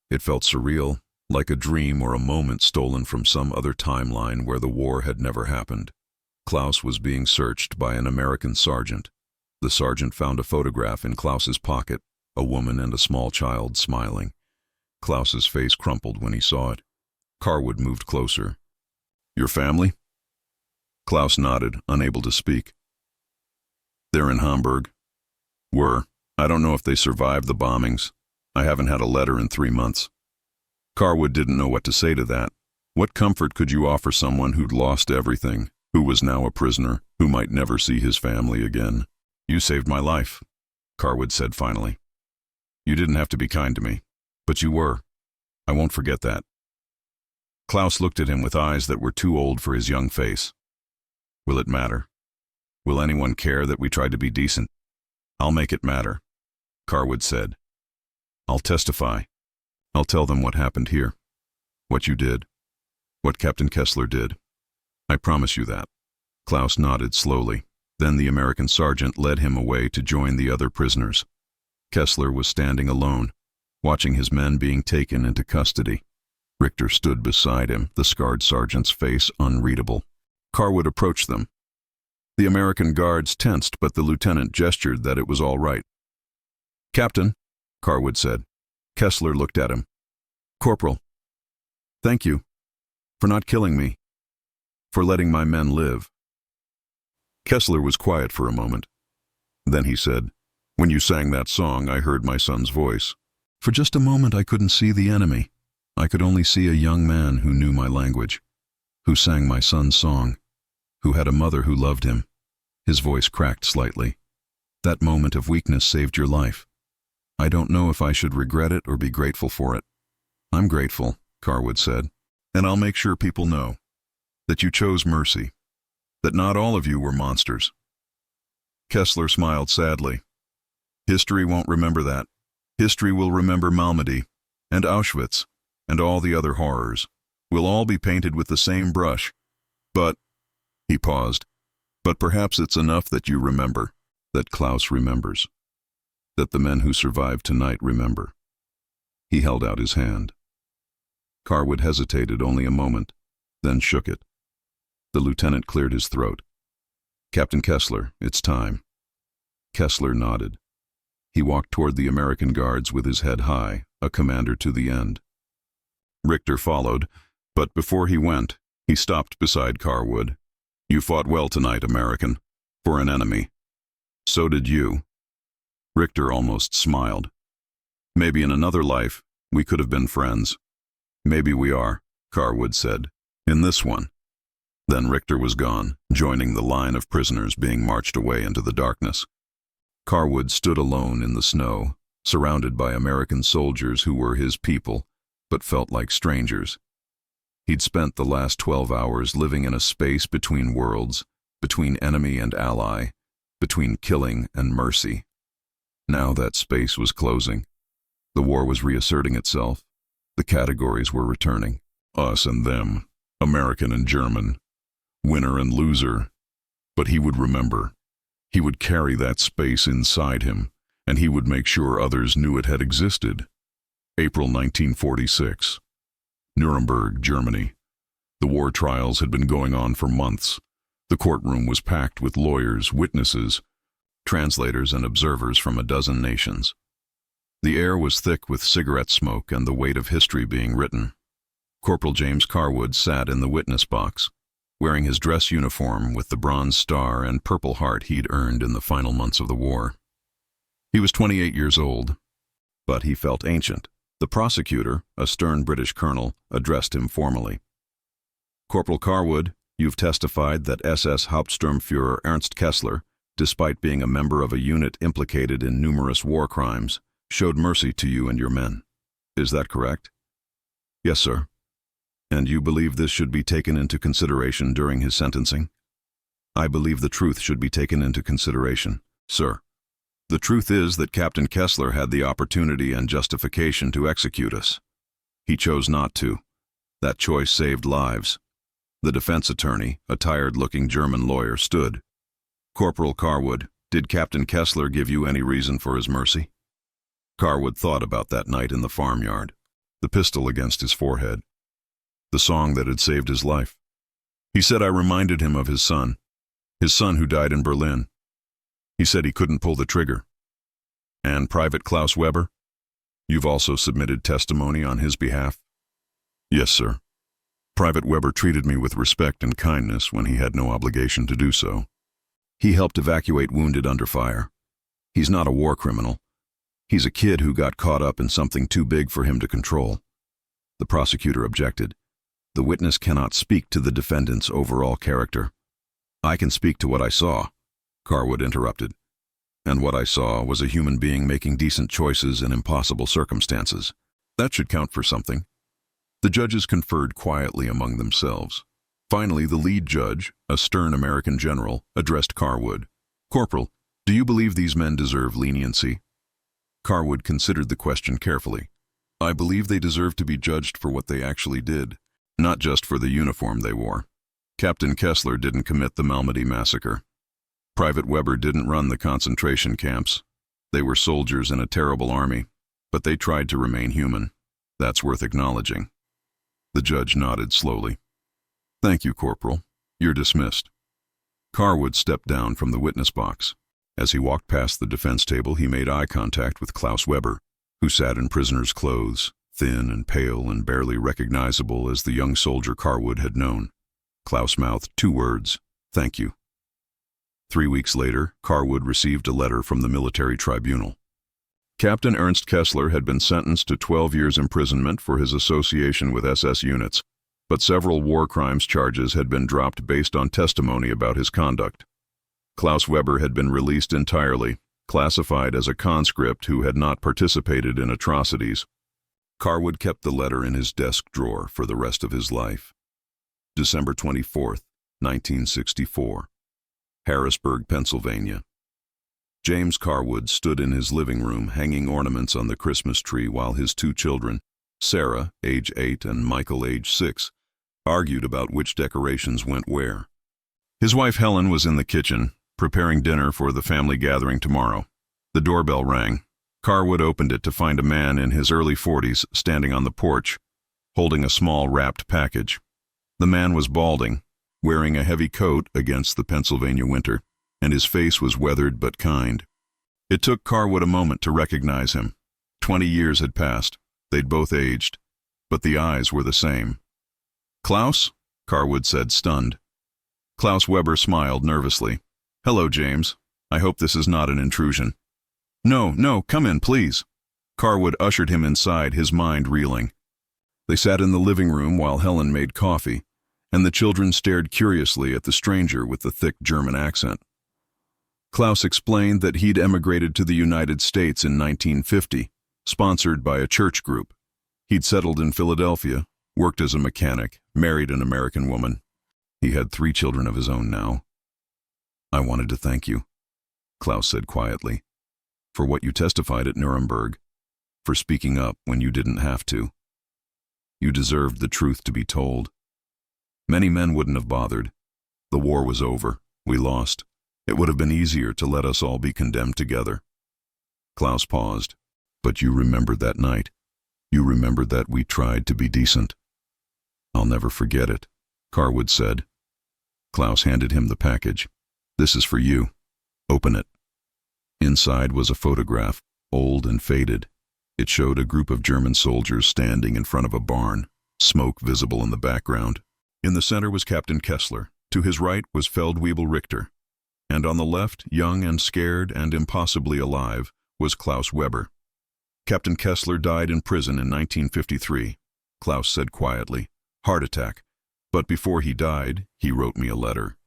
It felt surreal, like a dream or a moment stolen from some other timeline where the war had never happened. Klaus was being searched by an American sergeant. The sergeant found a photograph in Klaus's pocket, a woman and a small child smiling. Klaus's face crumpled when he saw it. Carwood moved closer. "Your family?" Klaus nodded, unable to speak. "They're in Hamburg." "Were. I don't know if they survived the bombings. I haven't had a letter in 3 months." Carwood didn't know what to say to that. What comfort could you offer someone who'd lost everything, who was now a prisoner, who might never see his family again? "You saved my life," Carwood said finally. "You didn't have to be kind to me, but you were. I won't forget that." Klaus looked at him with eyes that were too old for his young face. "Will it matter? Will anyone care that we tried to be decent?" "I'll make it matter," Carwood said. "I'll testify. I'll tell them what happened here. What you did. What Captain Kessler did. I promise you that." Klaus nodded slowly. Then the American sergeant led him away to join the other prisoners. Kessler was standing alone. watching his men being taken into custody. Richter stood beside him, the scarred sergeant's face unreadable. Carwood approached them. The American guards tensed, but the lieutenant gestured that it was all right. "Captain," Carwood said. Kessler looked at him. "Corporal, thank you for not killing me, for letting my men live." Kessler was quiet for a moment. Then he said, "When you sang that song, I heard my son's voice. For just a moment I couldn't see the enemy. I could only see a young man who knew my language, who sang my son's song, who had a mother who loved him." His voice cracked slightly. "That moment of weakness saved your life. I don't know if I should regret it or be grateful for it." "I'm grateful," Carwood said, "and I'll make sure people know that you chose mercy, that not all of you were monsters." Kessler smiled sadly. "History won't remember that. History will remember Malmedy and Auschwitz and all the other horrors. We'll all be painted with the same brush. But," he paused, "but perhaps it's enough that you remember, that Klaus remembers, that the men who survived tonight remember." He held out his hand. Carwood hesitated only a moment, then shook it. The lieutenant cleared his throat. "Captain Kessler, it's time." Kessler nodded. He walked toward the American guards with his head high, a commander to the end. Richter followed, but before he went, he stopped beside Carwood. "You fought well tonight, American, for an enemy. So did you." Richter almost smiled. "Maybe in another life, we could have been friends." "Maybe we are," Carwood said. "In this one." Then Richter was gone, joining the line of prisoners being marched away into the darkness. Carwood stood alone in the snow, surrounded by American soldiers who were his people, but felt like strangers. He'd spent the last 12 hours living in a space between worlds, between enemy and ally, between killing and mercy. Now that space was closing. The war was reasserting itself. The categories were returning. Us and them, American and German, winner and loser. But he would remember. He would carry that space inside him, and he would make sure others knew it had existed. April 1946. Nuremberg, Germany. The war trials had been going on for months. The courtroom was packed with lawyers, witnesses, translators, and observers from a dozen nations. The air was thick with cigarette smoke and the weight of history being written. Corporal James Carwood sat in the witness box, wearing his dress uniform with the bronze star and Purple Heart he'd earned in the final months of the war. He was 28 years old, but he felt ancient. The prosecutor, a stern British colonel, addressed him formally. "Corporal Carwood, you've testified that SS Hauptsturmführer Ernst Kessler, despite being a member of a unit implicated in numerous war crimes, showed mercy to you and your men. Is that correct?" "Yes, sir." "And you believe this should be taken into consideration during his sentencing?" "I believe the truth should be taken into consideration, sir. The truth is that Captain Kessler had the opportunity and justification to execute us. He chose not to. That choice saved lives." The defense attorney, a tired-looking German lawyer, stood. "Corporal Carwood, did Captain Kessler give you any reason for his mercy?" Carwood thought about that night in the farmyard, the pistol against his forehead, the song that had saved his life. He said I reminded him of his son who died in Berlin. He said he couldn't pull the trigger. "And Private Klaus Weber? You've also submitted testimony on his behalf?" "Yes, sir. Private Weber treated me with respect and kindness when he had no obligation to do so. He helped evacuate wounded under fire. He's not a war criminal. He's a kid who got caught up in something too big for him to control." The prosecutor objected. "The witness cannot speak to the defendant's overall character." "I can speak to what I saw," Carwood interrupted. "And what I saw was a human being making decent choices in impossible circumstances. That should count for something." The judges conferred quietly among themselves. Finally, the lead judge, a stern American general, addressed Carwood. "Corporal, do you believe these men deserve leniency?" Carwood considered the question carefully. "I believe they deserve to be judged for what they actually did, not just for the uniform they wore. Captain Kessler didn't commit the Malmedy massacre. Private Weber didn't run the concentration camps. They were soldiers in a terrible army. But they tried to remain human. That's worth acknowledging. The judge nodded slowly. Thank you, Corporal. You're dismissed. Carwood stepped down from the witness box. As he walked past the defense table, he made eye contact with Klaus Weber, who sat in prisoner's clothes, thin and pale and barely recognizable as the young soldier Carwood had known. Klaus mouthed 2 words, "Thank you." 3 weeks later, Carwood received a letter from the military tribunal. Captain Ernst Kessler had been sentenced to 12 years imprisonment for his association with SS units, but several war crimes charges had been dropped based on testimony about his conduct. Klaus Weber had been released entirely, classified as a conscript who had not participated in atrocities. Carwood kept the letter in his desk drawer for the rest of his life. December 24th, 1964. Harrisburg, Pennsylvania. James Carwood stood in his living room hanging ornaments on the Christmas tree while his 2 children, Sarah, age 8, and Michael, age 6, argued about which decorations went where. His wife Helen was in the kitchen, preparing dinner for the family gathering tomorrow. The doorbell rang. Carwood opened it to find a man in his early 40s standing on the porch, holding a small wrapped package. The man was balding, wearing a heavy coat against the Pennsylvania winter, and his face was weathered but kind. It took Carwood a moment to recognize him. 20 years had passed. They'd both aged, but the eyes were the same. "Klaus?" Carwood said, stunned. Klaus Weber smiled nervously. "Hello, James. I hope this is not an intrusion." No, come in, please." Carwood ushered him inside, his mind reeling. They sat in the living room while Helen made coffee, and the children stared curiously at the stranger with the thick German accent. Klaus explained that he'd emigrated to the United States in 1950, sponsored by a church group. He'd settled in Philadelphia, worked as a mechanic, married an American woman. He had 3 children of his own now. "I wanted to thank you," Klaus said quietly, "for what you testified at Nuremberg, for speaking up when you didn't have to. You deserved the truth to be told. Many men wouldn't have bothered. The war was over. We lost. It would have been easier to let us all be condemned together." Klaus paused. "But you remembered that night. You remembered that we tried to be decent." "I'll never forget it," Carwood said. Klaus handed him the package. "This is for you. Open it." Inside was a photograph, old and faded. It showed a group of German soldiers standing in front of a barn, smoke visible in the background. In the center was Captain Kessler. To his right was Feldwebel Richter. And on the left, young and scared and impossibly alive, was Klaus Weber. Captain Kessler died in prison in 1953, Klaus said quietly. "Heart attack. But before he died, he wrote me a letter.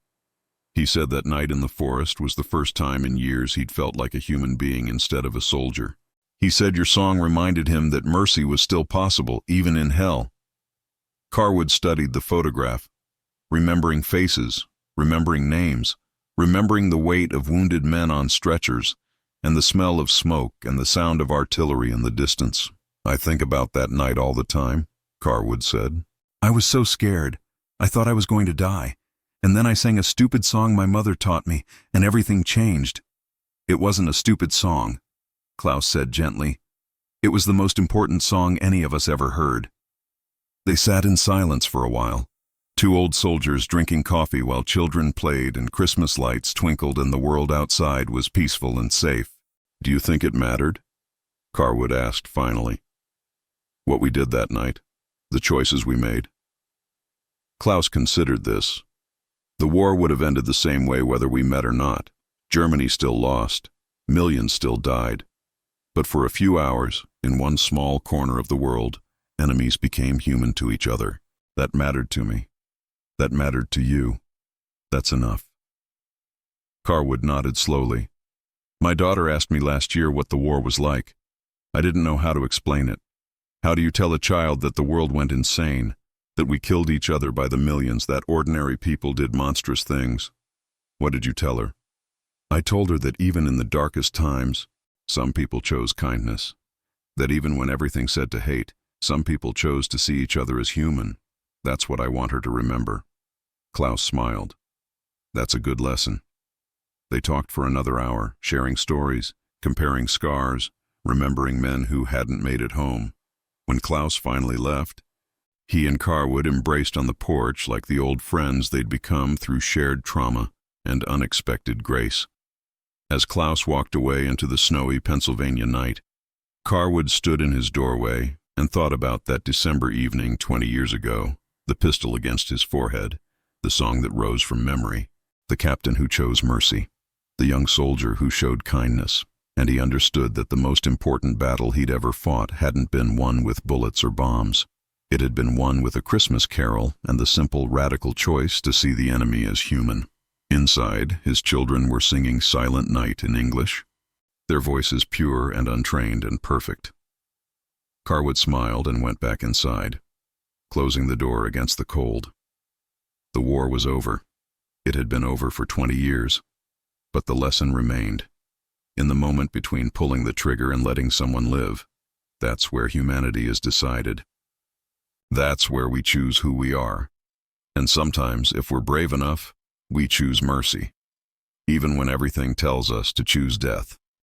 He said that night in the forest was the first time in years he'd felt like a human being instead of a soldier. He said your song reminded him that mercy was still possible, even in hell." Carwood studied the photograph, remembering faces, remembering names, remembering the weight of wounded men on stretchers, and the smell of smoke and the sound of artillery in the distance. "I think about that night all the time," Carwood said. "I was so scared. I thought I was going to die. And then I sang a stupid song my mother taught me, and everything changed." "It wasn't a stupid song," Klaus said gently. "It was the most important song any of us ever heard." They sat in silence for a while, 2 old soldiers drinking coffee while children played and Christmas lights twinkled and the world outside was peaceful and safe. "Do you think it mattered?" Carwood asked finally. "What we did that night, the choices we made?" Klaus considered this. The war would have ended the same way whether we met or not. Germany still lost. Millions still died. But for a few hours, in one small corner of the world, enemies became human to each other. That mattered to me. That mattered to you. That's enough. Carwood nodded slowly. "My daughter asked me last year what the war was like. I didn't know how to explain it. How do you tell a child that the world went insane, that we killed each other by the millions, that ordinary people did monstrous things?" "What did you tell her?" "I told her that even in the darkest times, some people chose kindness. That even when everything said to hate, some people chose to see each other as human. That's what I want her to remember." Klaus smiled. "That's a good lesson." They talked for another hour, sharing stories, comparing scars, remembering men who hadn't made it home. When Klaus finally left, he and Carwood embraced on the porch like the old friends they'd become through shared trauma and unexpected grace. As Klaus walked away into the snowy Pennsylvania night, Carwood stood in his doorway and thought about that December evening 20 years ago, the pistol against his forehead, the song that rose from memory, the captain who chose mercy, the young soldier who showed kindness, and he understood that the most important battle he'd ever fought hadn't been won with bullets or bombs. It had been won with a Christmas carol and the simple, radical choice to see the enemy as human. Inside, his children were singing Silent Night in English, their voices pure and untrained and perfect. Carwood smiled and went back inside, closing the door against the cold. The war was over. It had been over for 20 years, but the lesson remained. In the moment between pulling the trigger and letting someone live, that's where humanity is decided. That's where we choose who we are. And sometimes, if we're brave enough, we choose mercy, even when everything tells us to choose death.